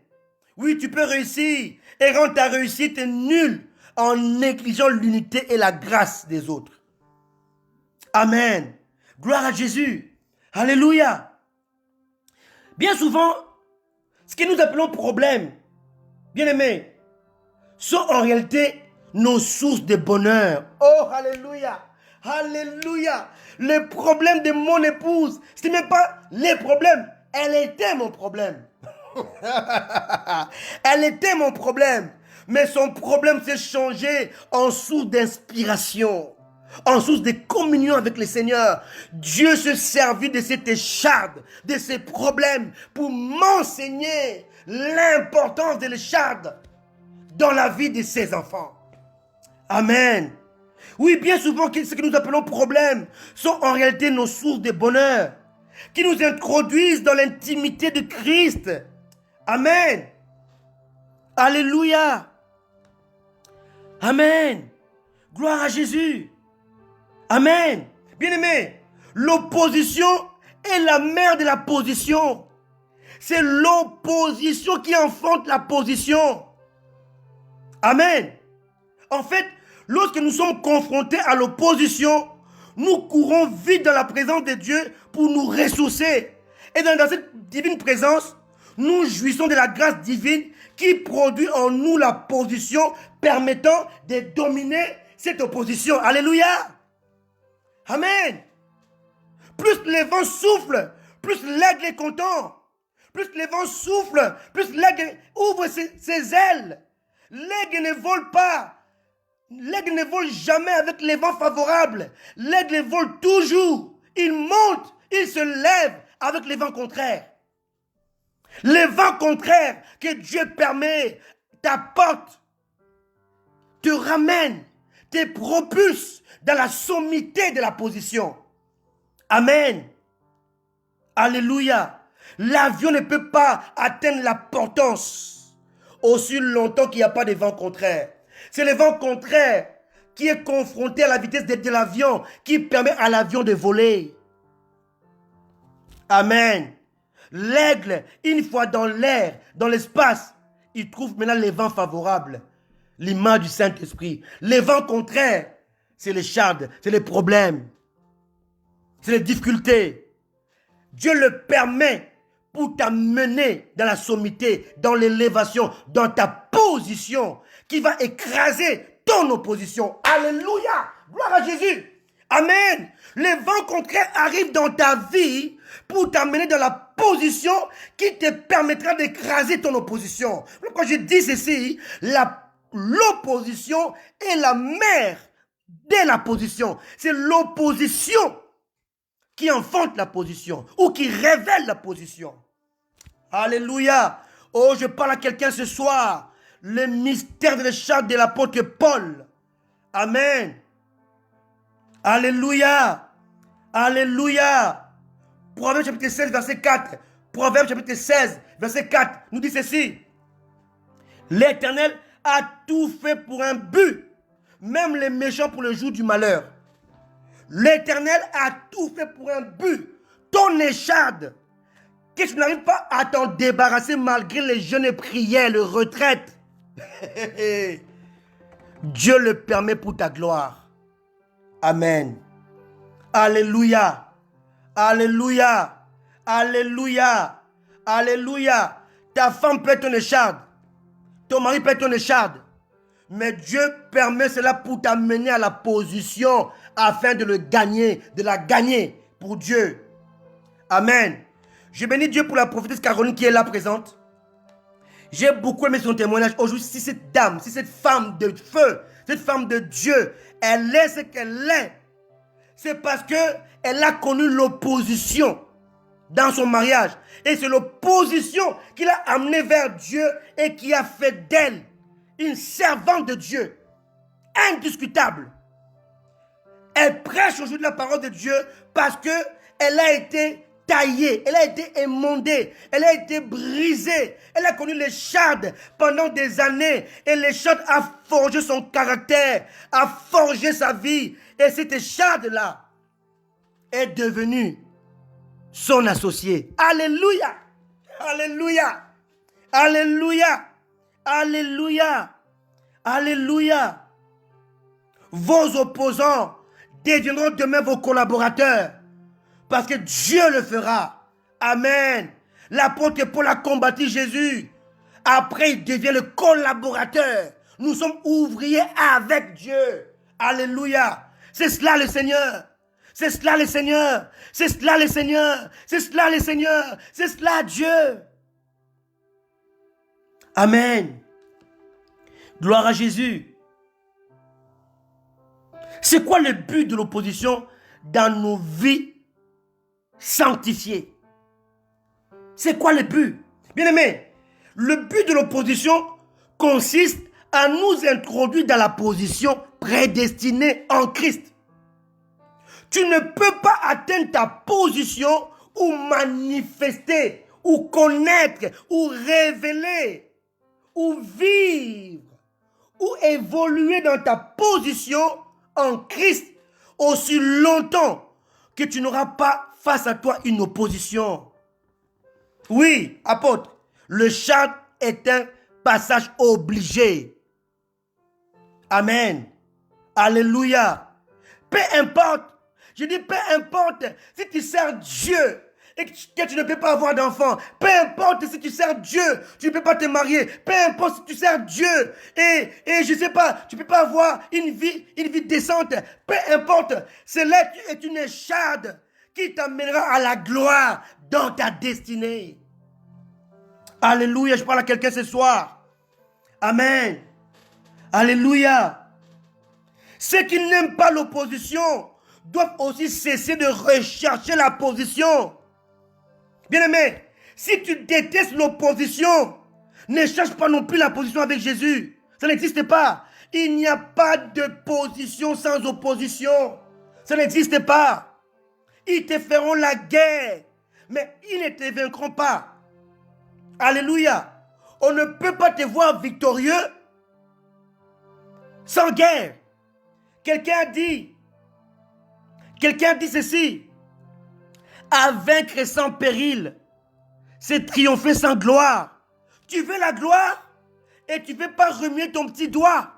Oui, tu peux réussir et rendre ta réussite nulle en négligeant l'unité et la grâce des autres. Amen. Gloire à Jésus. Alléluia. Bien souvent, ce que nous appelons problème, bien-aimés, sont en réalité nos sources de bonheur. Oh, alléluia. Alléluia. Le problème de mon épouse, ce n'est même pas les problèmes. Elle était mon problème. Elle était mon problème. Mais son problème s'est changé en source d'inspiration, en source de communion avec le Seigneur. Dieu se servit de cette écharde, de ces problèmes, pour m'enseigner l'importance de l'écharde dans la vie de ses enfants. Amen. Oui, bien souvent, ce que nous appelons problèmes sont en réalité nos sources de bonheur, qui nous introduisent dans l'intimité de Christ. Amen. Alléluia. Amen. Gloire à Jésus. Amen. Bien-aimé, l'opposition est la mère de la position. C'est l'opposition qui enfante la position. Amen. En fait, lorsque nous sommes confrontés à l'opposition, nous courons vite dans la présence de Dieu pour nous ressourcer. Et dans cette divine présence, nous jouissons de la grâce divine qui produit en nous la position permettant de dominer cette opposition. Alléluia. Amen. Plus les vents soufflent, plus l'aigle est content. Plus les vents soufflent, plus l'aigle ouvre ses ailes. L'aigle ne vole pas. L'aigle ne vole jamais avec les vents favorables. L'aigle vole toujours. Il monte, il se lève avec les vents contraires. Les vents contraires que Dieu permet t'apportent, te ramènent, te propulsent dans la sommité de la position. Amen. Alléluia. L'avion ne peut pas atteindre la portance aussi longtemps qu'il n'y a pas de vent contraire. C'est le vent contraire qui est confronté à la vitesse de l'avion qui permet à l'avion de voler. Amen. L'aigle, une fois dans l'air, dans l'espace, il trouve maintenant les vents favorables. L'image du Saint-Esprit. Les vents contraires, c'est les chardes, c'est les problèmes, c'est les difficultés. Dieu le permet pour t'amener dans la sommité, dans l'élévation, dans ta position qui va écraser ton opposition. Alléluia! Gloire à Jésus! Amen! Les vents contraires arrivent dans ta vie pour t'amener dans la position qui te permettra d'écraser ton opposition. Quand je dis ceci, l'opposition est la mère de la position. C'est l'opposition qui enfante la position ou qui révèle la position. Alléluia. Oh, je parle à quelqu'un ce soir. Le mystère de l'écharde de l'apôtre Paul. Amen. Alléluia. Alléluia. Proverbe chapitre 16, verset 4. Proverbe chapitre 16, verset 4 nous dit ceci. L'Éternel a tout fait pour un but, même les méchants pour le jour du malheur. L'Éternel a tout fait pour un but. Ton écharde, que tu n'arrives pas à t'en débarrasser malgré les jeûnes et prières, le retraite. Dieu le permet pour ta gloire. Amen. Alléluia. Alléluia. Alléluia. Alléluia. Ta femme peut être ton écharde. Ton mari peut être ton écharde. Mais Dieu permet cela pour t'amener à la position afin de le gagner, de la gagner pour Dieu. Amen. Je bénis Dieu pour la prophétesse Caroline qui est là présente. J'ai beaucoup aimé son témoignage. Aujourd'hui, si cette dame, si cette femme de feu, cette femme de Dieu, elle est ce qu'elle est, c'est parce qu'elle a connu l'opposition dans son mariage. Et c'est l'opposition qui l'a amenée vers Dieu et qui a fait d'elle une servante de Dieu. Indiscutable. Elle prêche aujourd'hui la parole de Dieu parce qu'elle a été taillée, elle a été émondée, elle a été brisée. Elle a connu les chardes pendant des années. Et les chardes a forgé son caractère, a forgé sa vie. Et cette charde-là est devenue son associé. Alléluia! Alléluia! Alléluia! Alléluia! Alléluia! Vos opposants deviendront demain vos collaborateurs. Parce que Dieu le fera. Amen. L'apôtre Paul a combattu Jésus. Après, il devient le collaborateur. Nous sommes ouvriers avec Dieu. Alléluia. C'est cela le Seigneur. C'est cela le Seigneur. C'est cela le Seigneur. C'est cela le Seigneur. C'est cela Dieu. Amen. Gloire à Jésus. C'est quoi le but de l'opposition dans nos vies sanctifiées? C'est quoi le but? Bien-aimé, le but de l'opposition consiste à nous introduire dans la position prédestinée en Christ. Tu ne peux pas atteindre ta position ou manifester, ou connaître, ou révéler, ou vivre, ou évoluer dans ta position en Christ aussi longtemps que tu n'auras pas face à toi une opposition. Oui, apôtre, le chant est un passage obligé. Amen. Alléluia. Peu importe, je dis peu importe si tu sers Dieu et que tu ne peux pas avoir d'enfant. Peu importe si tu sers Dieu, tu ne peux pas te marier. Peu importe si tu sers Dieu et je ne sais pas, tu ne peux pas avoir une vie décente. Peu importe, cela est une écharde qui t'amènera à la gloire dans ta destinée. Alléluia, je parle à quelqu'un ce soir. Amen. Alléluia. Ceux qui n'aiment pas l'opposition doivent aussi cesser de rechercher la position. Bien-aimé, si tu détestes l'opposition, ne cherche pas non plus la position avec Jésus. Ça n'existe pas. Il n'y a pas de position sans opposition. Ça n'existe pas. Ils te feront la guerre, mais ils ne te vaincront pas. Alléluia. On ne peut pas te voir victorieux sans guerre. Quelqu'un dit ceci: à vaincre sans péril, c'est triompher sans gloire. Tu veux la gloire et tu ne veux pas remuer ton petit doigt.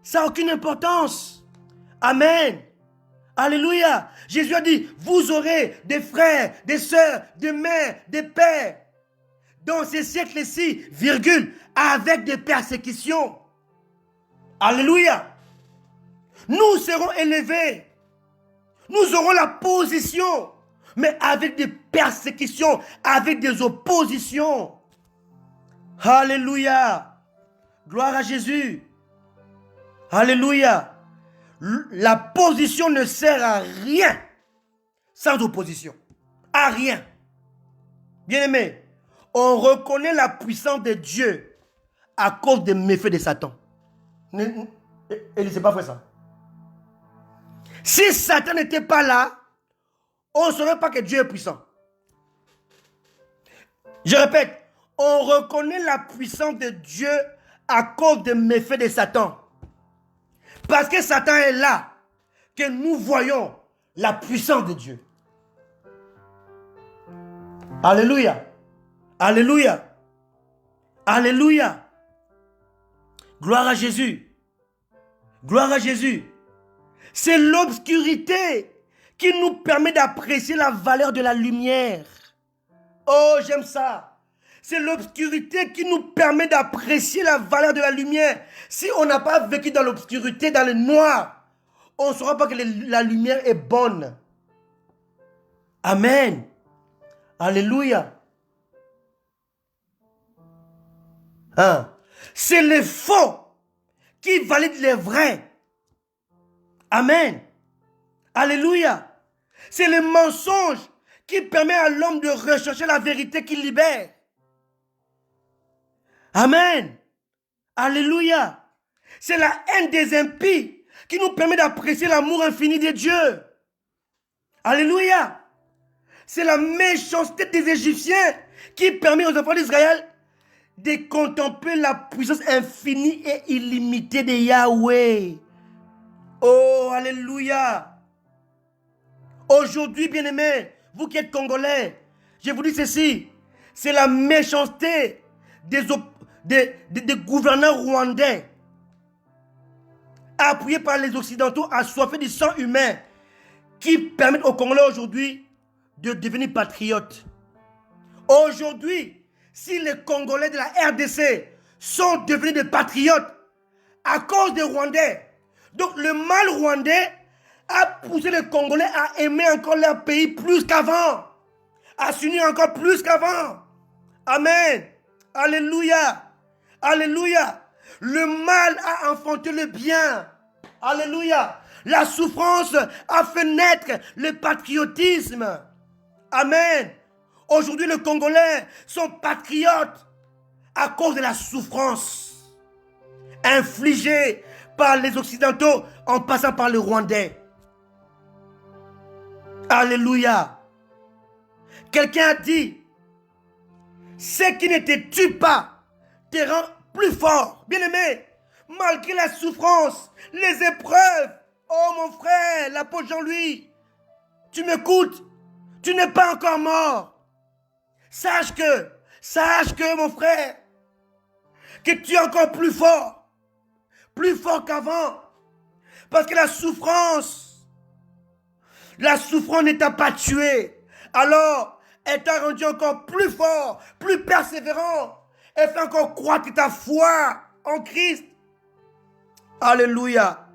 Ça n'a aucune importance. Amen. Alléluia. Jésus a dit, vous aurez des frères, des sœurs, des mères, des pères dans ces siècles-ci, virgule, avec des persécutions. Alléluia. Nous serons élevés. Nous aurons la position, mais avec des persécutions, avec des oppositions. Alléluia. Gloire à Jésus. Alléluia. La position ne sert à rien sans opposition. À rien. Bien-aimé, on reconnaît la puissance de Dieu à cause des méfaits de Satan. Et c'est pas vrai ça. Si Satan n'était pas là, on ne saurait pas que Dieu est puissant. Je répète, on reconnaît la puissance de Dieu à cause des méfaits de Satan. Parce que Satan est là, que nous voyons la puissance de Dieu. Alléluia. Alléluia. Alléluia. Gloire à Jésus. Gloire à Jésus. C'est l'obscurité qui nous permet d'apprécier la valeur de la lumière. Oh, j'aime ça. C'est l'obscurité qui nous permet d'apprécier la valeur de la lumière. Si on n'a pas vécu dans l'obscurité, dans le noir, on ne saura pas que la lumière est bonne. Amen. Alléluia. Hein? C'est les faux qui valident les vrais. Amen. Alléluia. C'est le mensonge qui permet à l'homme de rechercher la vérité qui libère. Amen. Alléluia. C'est la haine des impies qui nous permet d'apprécier l'amour infini de Dieu. Alléluia. C'est la méchanceté des Égyptiens qui permet aux enfants d'Israël de contempler la puissance infinie et illimitée de Yahweh. Oh, alléluia. Aujourd'hui, bien-aimés, vous qui êtes Congolais, je vous dis ceci, c'est la méchanceté des gouvernants rwandais, appuyés par les Occidentaux, assoiffés du sang humain, qui permettent aux Congolais aujourd'hui de devenir patriotes. Aujourd'hui, si les Congolais de la RDC sont devenus des patriotes à cause des Rwandais, donc le mal rwandais a poussé les Congolais à aimer encore leur pays plus qu'avant, à s'unir encore plus qu'avant. Amen. Alléluia. Alléluia. Le mal a enfanté le bien. Alléluia. La souffrance a fait naître le patriotisme. Amen. Aujourd'hui, les Congolais sont patriotes à cause de la souffrance infligée par les Occidentaux en passant par les Rwandais. Alléluia. Quelqu'un a dit, ce qui ne te tue pas te rend plus fort. Bien-aimé, malgré la souffrance, les épreuves. Oh mon frère, l'apôtre Jean-Louis, tu m'écoutes, tu n'es pas encore mort. Sache que mon frère, que tu es encore plus fort qu'avant. Parce que la souffrance ne t'a pas tué. Alors, elle t'a rendu encore plus fort, plus persévérant. Elle fait encore croître ta foi en Christ. Alléluia.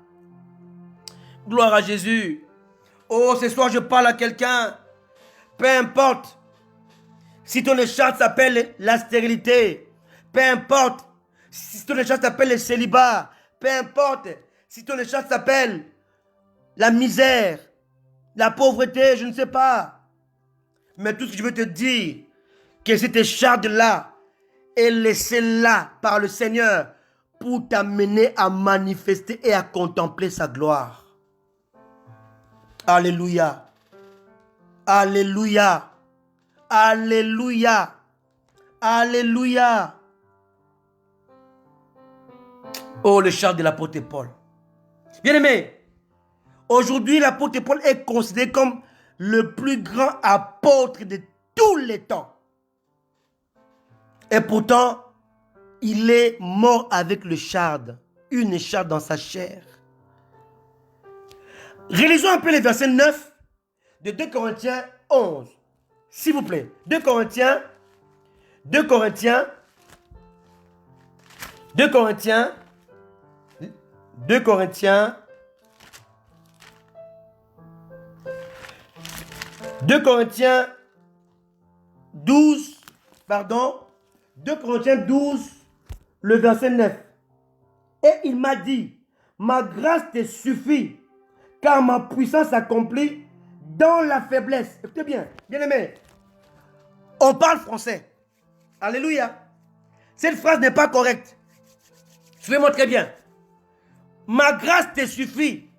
Gloire à Jésus. Oh, ce soir, je parle à quelqu'un. Peu importe si ton écharpe s'appelle la stérilité. Peu importe si ton écharpe s'appelle le célibat. Peu importe si ton écharpe s'appelle la misère, la pauvreté, je ne sais pas. Mais tout ce que je veux te dire, que cette écharpe-là est laissée là par le Seigneur pour t'amener à manifester et à contempler sa gloire. Alléluia. Alléluia. Alléluia. Alléluia. Oh, le char de l'apôtre Paul. Bien-aimé, aujourd'hui, l'apôtre Paul est considéré comme le plus grand apôtre de tous les temps. Et pourtant, il est mort avec le shard, une écharpe dans sa chair. Relisons un peu les versets 9 de 2 Corinthiens 11. S'il vous plaît. 2 Corinthiens 12, 2 Corinthiens 12, le verset 9. Et il m'a dit, ma grâce te suffit, car ma puissance s'accomplit dans la faiblesse. Écoutez bien, bien-aimés, on parle français. Alléluia. Cette phrase n'est pas correcte. Suivez-moi très bien. Ma grâce te suffit.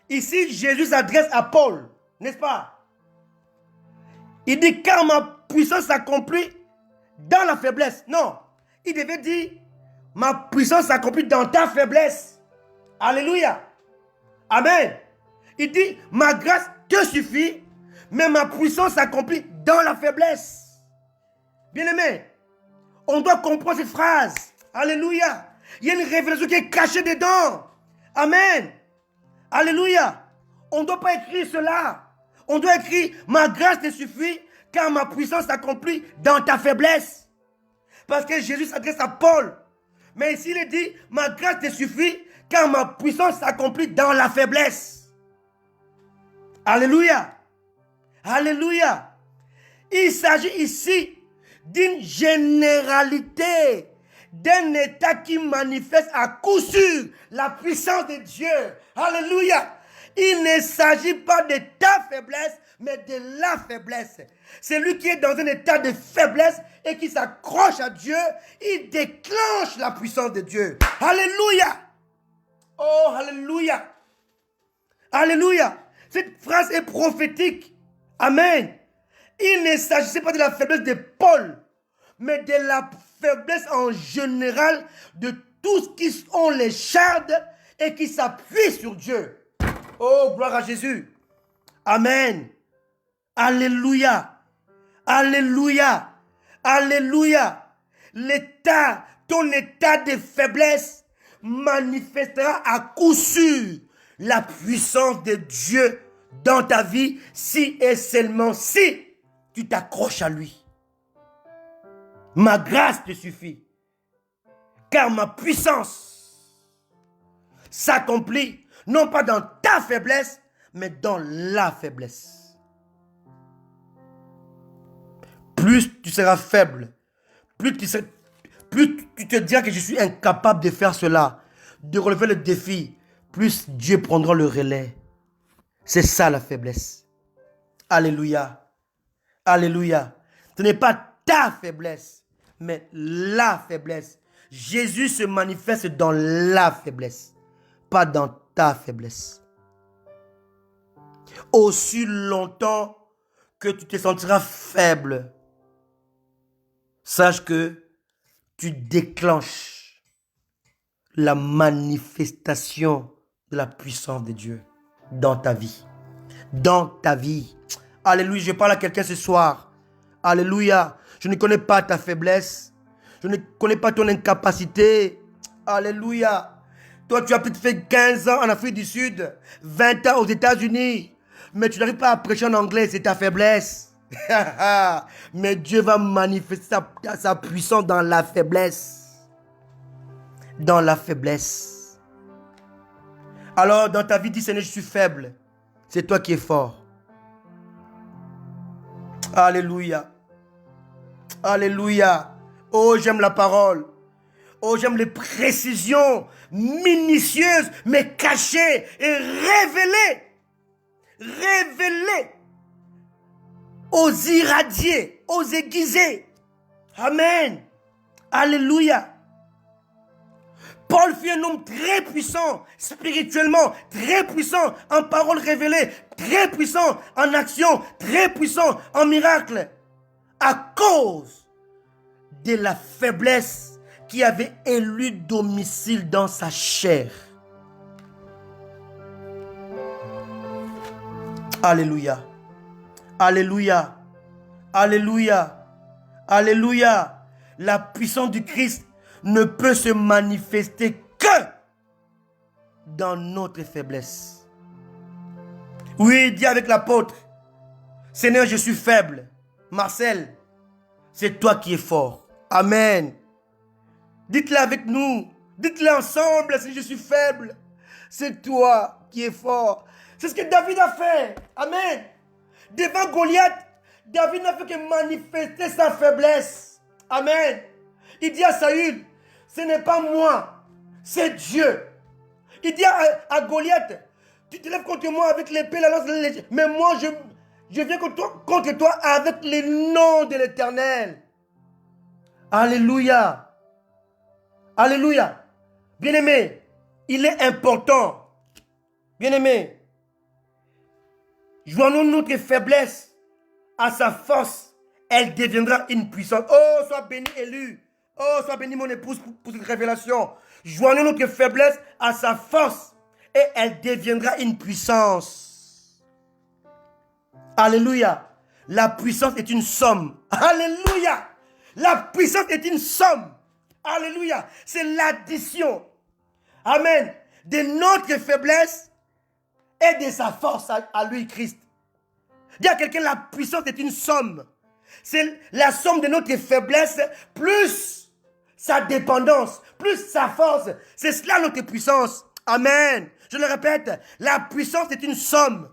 Ici, Jésus s'adresse à Paul, n'est-ce pas? Il dit, car ma puissance s'accomplit dans la faiblesse. Non, il devait dire, ma puissance s'accomplit dans ta faiblesse. Alléluia. Amen. Il dit, ma grâce te suffit, mais ma puissance s'accomplit dans la faiblesse. Bien-aimé, on doit comprendre cette phrase. Alléluia. Il y a une révélation qui est cachée dedans. Amen. Alléluia. On ne doit pas écrire cela. On doit écrire, ma grâce te suffit, car ma puissance s'accomplit dans ta faiblesse. Parce que Jésus s'adresse à Paul. Mais ici, il dit, ma grâce te suffit, car ma puissance s'accomplit dans la faiblesse. Alléluia. Alléluia. Il s'agit ici d'une généralité, d'un état qui manifeste à coup sûr la puissance de Dieu. Alléluia. Il ne s'agit pas de ta faiblesse, mais de la faiblesse. Celui qui est dans un état de faiblesse et qui s'accroche à Dieu, il déclenche la puissance de Dieu. Alléluia. Oh, alléluia. Alléluia. Cette phrase est prophétique. Amen. Il ne s'agissait pas de la faiblesse de Paul, mais de la faiblesse en général de tous qui ont les chardes et qui s'appuient sur Dieu. Oh, gloire à Jésus. Amen. Alléluia. Alléluia. Alléluia. Ton état de faiblesse manifestera à coup sûr la puissance de Dieu dans ta vie si et seulement si tu t'accroches à lui. Ma grâce te suffit, car ma puissance s'accomplit non pas dans ta faiblesse, mais dans la faiblesse. Plus tu seras faible, plus tu te diras que je suis incapable de faire cela, de relever le défi, plus Dieu prendra le relais. C'est ça la faiblesse. Alléluia. Alléluia. Ce n'est pas ta faiblesse, mais la faiblesse. Jésus se manifeste dans la faiblesse, pas dans ta faiblesse. Aussi longtemps que tu te sentiras faible, sache que tu déclenches la manifestation de la puissance de Dieu dans ta vie. Dans ta vie. Alléluia, je parle à quelqu'un ce soir. Alléluia, je ne connais pas ta faiblesse. Je ne connais pas ton incapacité. Alléluia. Toi, tu as peut-être fait 15 ans en Afrique du Sud, 20 ans aux États-Unis, mais tu n'arrives pas à prêcher en anglais, c'est ta faiblesse. Mais Dieu va manifester sa puissance dans la faiblesse. Dans la faiblesse. Alors, dans ta vie, dis Seigneur, je suis faible. C'est toi qui es fort. Alléluia. Alléluia. Oh, j'aime la parole. Oh, j'aime les précisions minutieuses, mais cachées et révélées. Révélées. Aux irradiés, aux aiguisés. Amen. Alléluia. Paul fut un homme très puissant, spirituellement, très puissant en paroles révélées, très puissant en action, très puissant en miracles, à cause de la faiblesse qui avait élu domicile dans sa chair. Alléluia. Alléluia. Alléluia. Alléluia. La puissance du Christ ne peut se manifester que dans notre faiblesse. Oui, dis avec l'apôtre, Seigneur, je suis faible. Marcel, c'est toi qui es fort. Amen. Dites-le avec nous. Dites-le ensemble, Seigneur, je suis faible. C'est toi qui es fort. C'est ce que David a fait. Amen. Devant Goliath, David n'a fait que manifester sa faiblesse. Amen. Il dit à Saül, ce n'est pas moi, c'est Dieu. Il dit à Goliath, tu te lèves contre moi avec l'épée, la lance, mais moi je viens contre toi avec le nom de l'Éternel. Alléluia. Alléluia. Bien-aimé, il est important. Bien-aimé, joignons notre faiblesse à sa force. Elle deviendra une puissance. Oh, sois béni, élu. Oh, sois béni, mon épouse, pour cette révélation. Joignons notre faiblesse à sa force et elle deviendra une puissance. Alléluia. La puissance est une somme. Alléluia. La puissance est une somme. Alléluia. C'est l'addition. Amen. De notre faiblesse et de sa force à lui, Christ. Dis à quelqu'un, la puissance est une somme. C'est la somme de notre faiblesse plus sa dépendance, plus sa force. C'est cela notre puissance. Amen. Je le répète, la puissance est une somme.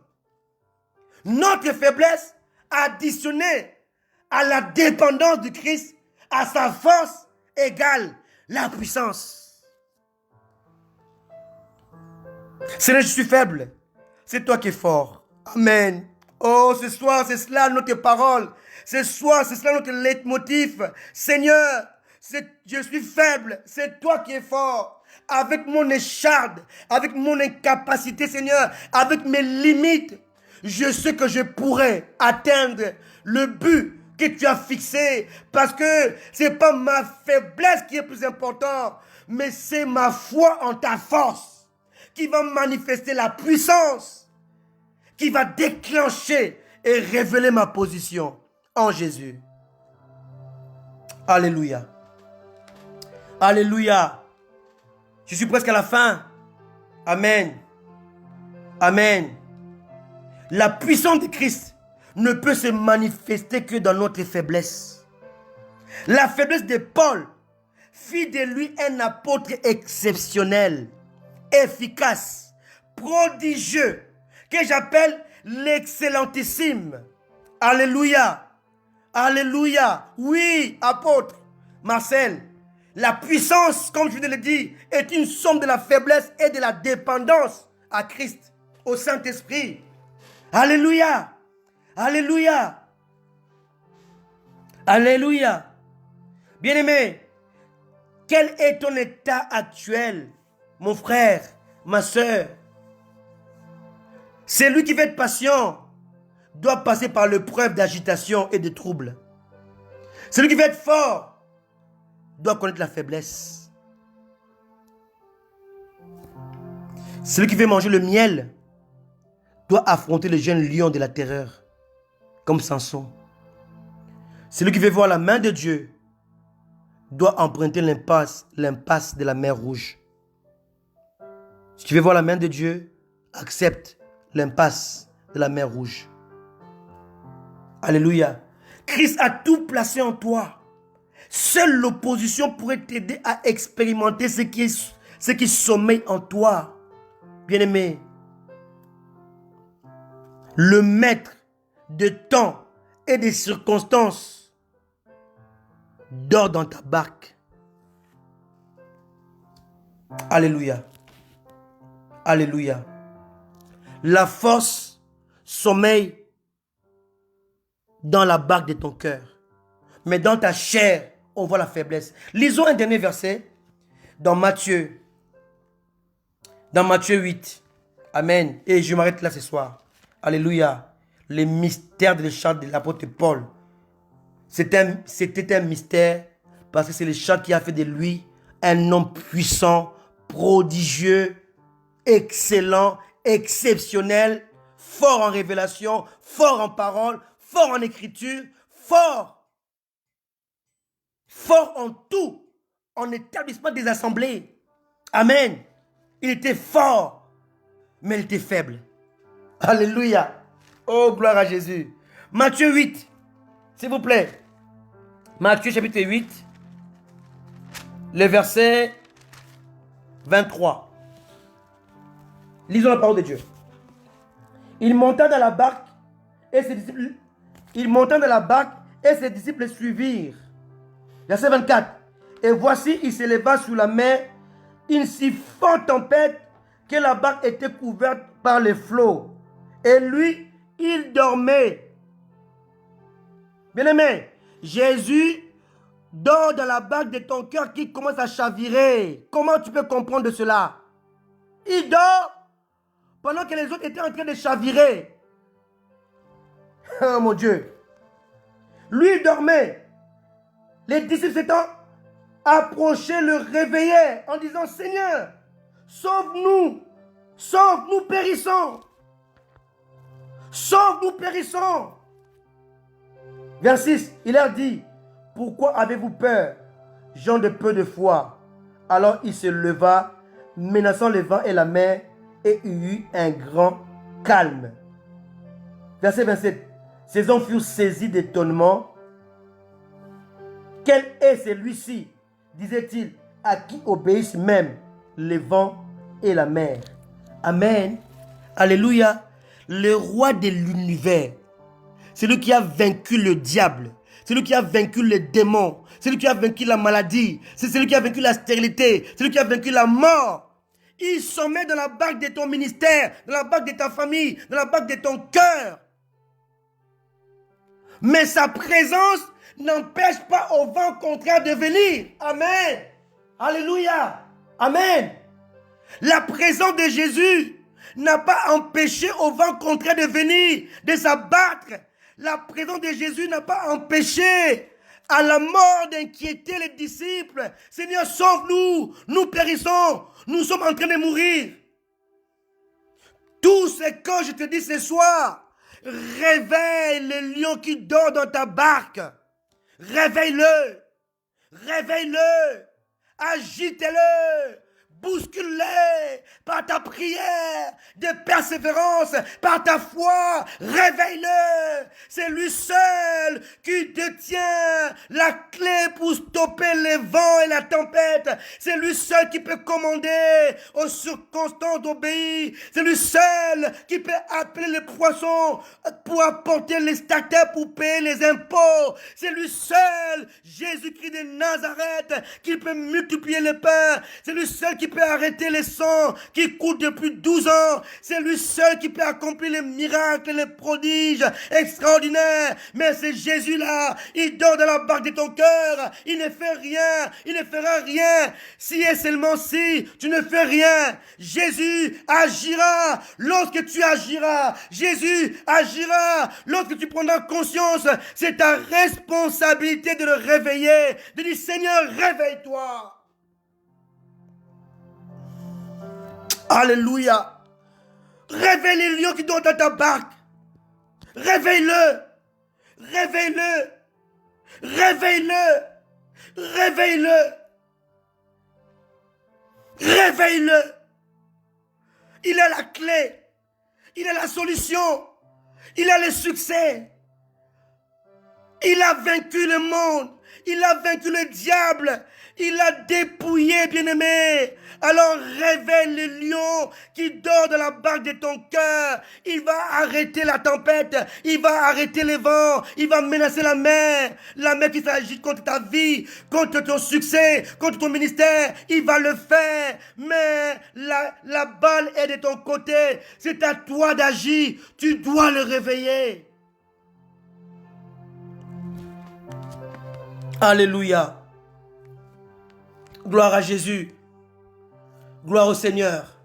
notre faiblesse additionnée à la dépendance de Christ, à sa force égale la puissance. Seigneur, je suis faible. C'est toi qui es fort. Amen. Oh, ce soir, c'est cela notre parole. Ce soir, c'est cela notre leitmotiv. Seigneur, je suis faible. C'est toi qui es fort. Avec mon écharde, avec mon incapacité, Seigneur, avec mes limites, je sais que je pourrais atteindre le but que tu as fixé. Parce que ce n'est pas ma faiblesse qui est plus importante, mais c'est ma foi en ta force qui va manifester la puissance, qui va déclencher et révéler ma position en Jésus. Alléluia. Alléluia. Je suis presque à la fin. Amen. Amen. La puissance de Christ ne peut se manifester que dans notre faiblesse. La faiblesse de Paul fit de lui un apôtre exceptionnel, efficace, prodigieux, que j'appelle l'excellentissime. Alléluia. Alléluia. Oui, apôtre Marcel, la puissance, comme je vous l'ai dit, est une somme de la faiblesse et de la dépendance à Christ, au Saint-Esprit. Alléluia. Alléluia. Alléluia. Bien-aimé, quel est ton état actuel, mon frère, ma soeur? Celui qui veut être patient doit passer par l'épreuve d'agitation et de trouble. Celui qui veut être fort doit connaître la faiblesse. Celui qui veut manger le miel doit affronter le jeune lion de la terreur, comme Samson. Celui qui veut voir la main de Dieu doit emprunter l'impasse de la mer Rouge. Si tu veux voir la main de Dieu, accepte l'impasse de la mer Rouge. Alléluia. Christ a tout placé en toi. Seule l'opposition pourrait t'aider à expérimenter ce qui sommeille en toi. Bien-aimé, le maître de temps et des circonstances dort dans ta barque. Alléluia. Alléluia. La force sommeille dans la barque de ton cœur. Mais dans ta chair, on voit la faiblesse. Lisons un dernier verset dans Matthieu. Dans Matthieu 8. Amen. Et je m'arrête là ce soir. Alléluia. Les mystères de l'écharpe de l'apôtre Paul. C'était un mystère parce que c'est l'écharpe qui a fait de lui un homme puissant, prodigieux, excellent, exceptionnel, fort en révélation, fort en parole, fort en écriture, fort en tout, en établissement des assemblées. Amen. Il était fort, mais il était faible. Alléluia. Oh, gloire à Jésus. Matthieu 8, s'il vous plaît. Matthieu chapitre 8, le verset 23. Lisons la parole de Dieu. Il monta dans la barque et ses disciples le suivirent. Verset 24. Et voici, il s'éleva sur la mer une si forte tempête que la barque était couverte par les flots. Et lui, il dormait. Bien-aimé, Jésus dort dans la barque de ton cœur qui commence à chavirer. Comment tu peux comprendre cela? Il dort pendant que les autres étaient en train de chavirer. Oh mon Dieu. Lui, il dormait. Les disciples s'étant approchés le réveillaient en disant: Seigneur, sauve-nous, sauve-nous, périssons. Sauve-nous, périssons. Verset 6, il leur dit: pourquoi avez-vous peur, gens de peu de foi? Alors il se leva, menaçant le vent et la mer, et il y eut un grand calme. Verset 27, ces hommes furent saisis d'étonnement. Quel est celui-ci, disait-il, à qui obéissent même les vents et la mer? Amen. Alléluia. le roi de l'univers, celui qui a vaincu le diable, celui qui a vaincu les démons, celui qui a vaincu la maladie, c'est celui qui a vaincu la stérilité, celui qui a vaincu la mort. Il se met dans la barque de ton ministère, dans la barque de ta famille, dans la barque de ton cœur. Mais sa présence n'empêche pas au vent contraire de venir. Amen. Alléluia. Amen. La présence de Jésus n'a pas empêché au vent contraire de venir, de s'abattre. La présence de Jésus n'a pas empêché à la mort d'inquiéter les disciples. Seigneur, sauve-nous, nous périssons, nous sommes en train de mourir. Tout ce que je te dis ce soir, réveille le lion qui dort dans ta barque. Réveille-le, réveille-le, agite-le. Bouscule-les par ta prière de persévérance, par ta foi. Réveille-le. C'est lui seul qui détient la clé pour stopper les vents et la tempête. C'est lui seul qui peut commander aux circonstances d'obéir. C'est lui seul qui peut appeler les poissons pour apporter les statutes pour payer les impôts. C'est lui seul, Jésus-Christ de Nazareth, qui peut multiplier les pains. C'est lui seul qui peut arrêter les sangs qui coulent depuis 12 ans. C'est lui seul qui peut accomplir les miracles, les prodiges extraordinaires. Mais c'est Jésus-là, il dort dans la barque de ton cœur. Il ne fait rien, il ne fera rien. Si et seulement si tu ne fais rien, Jésus agira lorsque tu agiras. Jésus agira lorsque tu prendras conscience. C'est ta responsabilité de le réveiller, de dire Seigneur, réveille-toi. Alléluia. Réveille les lions qui dorment dans ta barque. Réveille-le. Réveille-le. Réveille-le. Réveille-le. Réveille-le. Il a la clé. Il a la solution. Il a le succès. Il a vaincu le monde. Il a vaincu le diable. Il a dépouillé, bien-aimé. Alors réveille le lion qui dort dans la barque de ton cœur. Il va arrêter la tempête. Il va arrêter les vents. Il va menacer la mer. La mer qui s'agite contre ta vie, contre ton succès, contre ton ministère. Il va le faire. Mais la balle est de ton côté. C'est à toi d'agir. Tu dois le réveiller. Alléluia. Gloire à Jésus. Gloire au Seigneur.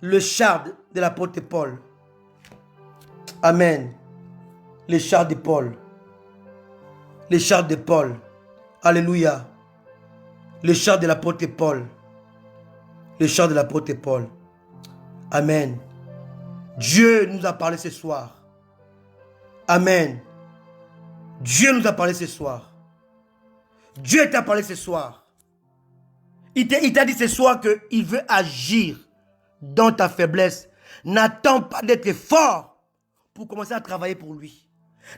Le char de l'apôtre Paul. Amen. Le char de Paul. Le char de Paul. Alléluia. Le char de l'apôtre Paul. Le char de l'apôtre Paul. Amen. Dieu nous a parlé ce soir. Amen. Dieu nous a parlé ce soir. Dieu t'a parlé ce soir. Il t'a dit ce soir qu'il veut agir dans ta faiblesse. N'attends pas d'être fort pour commencer à travailler pour lui.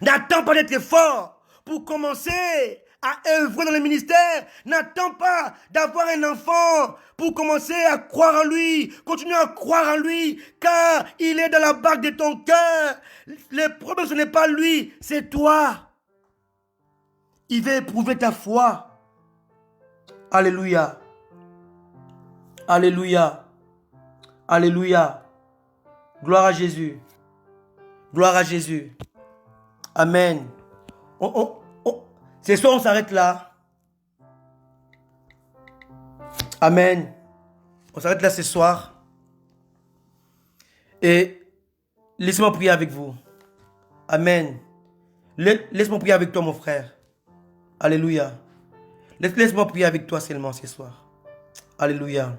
N'attends pas d'être fort pour commencer à œuvrer dans le ministère. N'attends pas d'avoir un enfant pour commencer à croire en lui. Continue à croire en lui, car il est dans la barque de ton cœur. Le problème, ce n'est pas lui, c'est toi. Il veut éprouver ta foi. Alléluia. Alléluia. Alléluia. Gloire à Jésus. Gloire à Jésus. Amen. Ce soir, on s'arrête là. Amen. On s'arrête là ce soir. Et laissez-moi prier avec vous. Amen. Laisse-moi prier avec toi, mon frère. Alléluia. Laisse-moi prier avec toi seulement ce soir. Alléluia.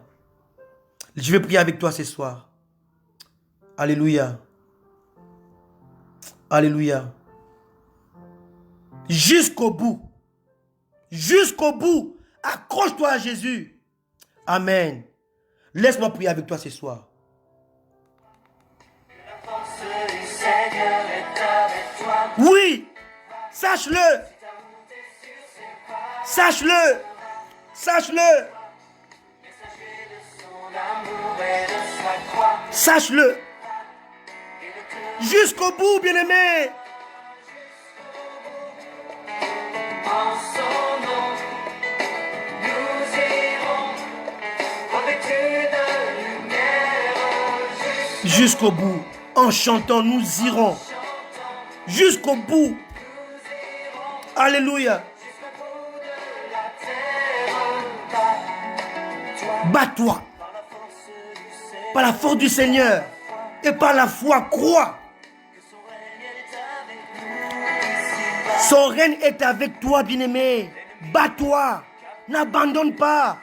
Je vais prier avec toi ce soir. Alléluia. Alléluia. Jusqu'au bout. Jusqu'au bout. Accroche-toi à Jésus. Amen. Laisse-moi prier avec toi ce soir. Oui. Sache-le. Sache-le. Sache-le. Sache-le. Jusqu'au bout, bien-aimé. En son nom, nous irons revêtus de lumière. Jusqu'au bout. En chantant, nous irons. Jusqu'au bout. Alléluia. Bats-toi. Par la force du Seigneur. Et par la foi, crois. Son règne est avec toi, bien-aimé. Bats-toi. N'abandonne pas.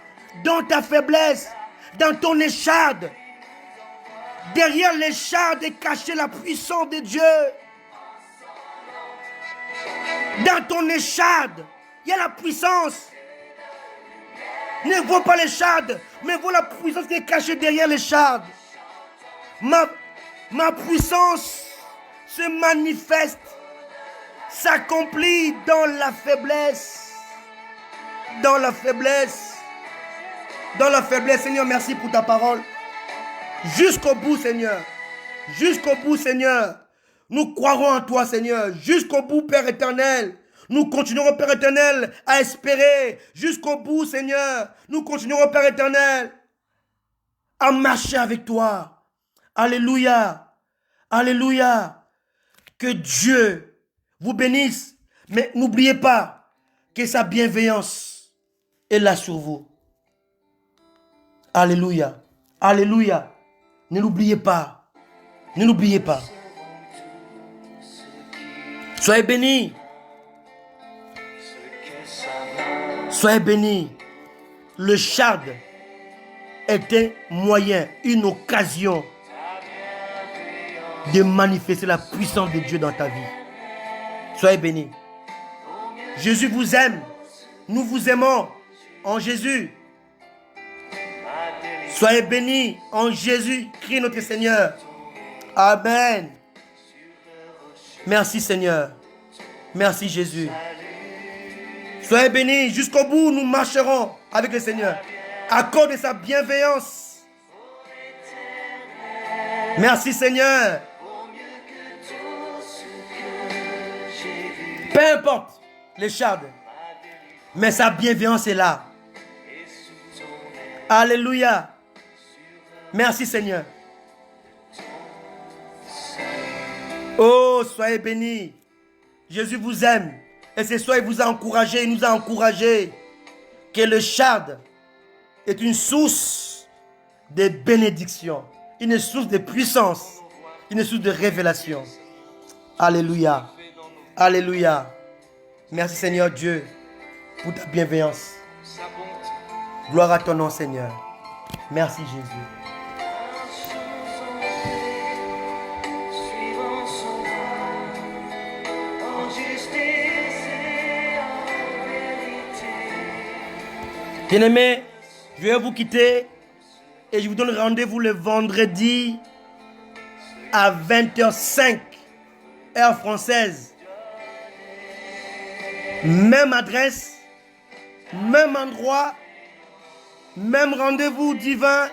Dans ta faiblesse, dans ton écharde. Derrière l'écharde est cachée la puissance de Dieu. Dans ton écharde, il y a la puissance. Ne vois pas l'écharde, mais vois la puissance qui est cachée derrière l'écharde. Ma puissance se manifeste, s'accomplit dans la faiblesse. Dans la faiblesse. Dans la faiblesse, Seigneur, merci pour ta parole. Jusqu'au bout, Seigneur. Jusqu'au bout, Seigneur. Nous croirons en toi, Seigneur. Jusqu'au bout, Père éternel. Nous continuerons, Père éternel, à espérer. Jusqu'au bout, Seigneur. Nous continuerons, Père éternel, à marcher avec toi. Alléluia. Alléluia. Que Dieu vous bénisse. Mais n'oubliez pas que sa bienveillance est là sur vous. Alléluia. Alléluia. Ne l'oubliez pas. Ne l'oubliez pas. Soyez bénis. Soyez bénis. Le chard est un moyen, une occasion de manifester la puissance de Dieu dans ta vie. Soyez bénis. Jésus vous aime. Nous vous aimons en Jésus. Soyez bénis en Jésus-Christ notre Seigneur. Amen. Merci Seigneur. Merci Jésus. Soyez bénis. Jusqu'au bout, nous marcherons avec le Seigneur. À cause de sa bienveillance. Merci Seigneur. Peu importe l'écharde, mais sa bienveillance est là. Alléluia. Merci Seigneur. Oh, soyez bénis. Jésus vous aime. Et ce soir, il vous a encouragé, il nous a encouragé. Que le chard est une source de bénédiction, une source de puissance, une source de révélation. Alléluia. Alléluia. Merci Seigneur Dieu pour ta bienveillance. Gloire à ton nom Seigneur. Merci Jésus. Bien-aimés, je vais vous quitter et je vous donne rendez-vous le vendredi à 20h05, heure française. Même adresse, même endroit, même rendez-vous divin,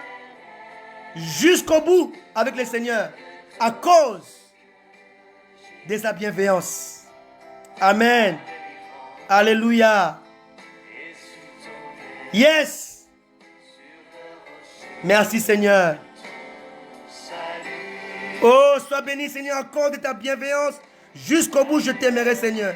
jusqu'au bout avec le Seigneur, à cause de sa bienveillance. Amen. Alléluia. Yes. Merci Seigneur. Oh, sois béni Seigneur, à cause de ta bienveillance. Jusqu'au bout, je t'aimerai Seigneur.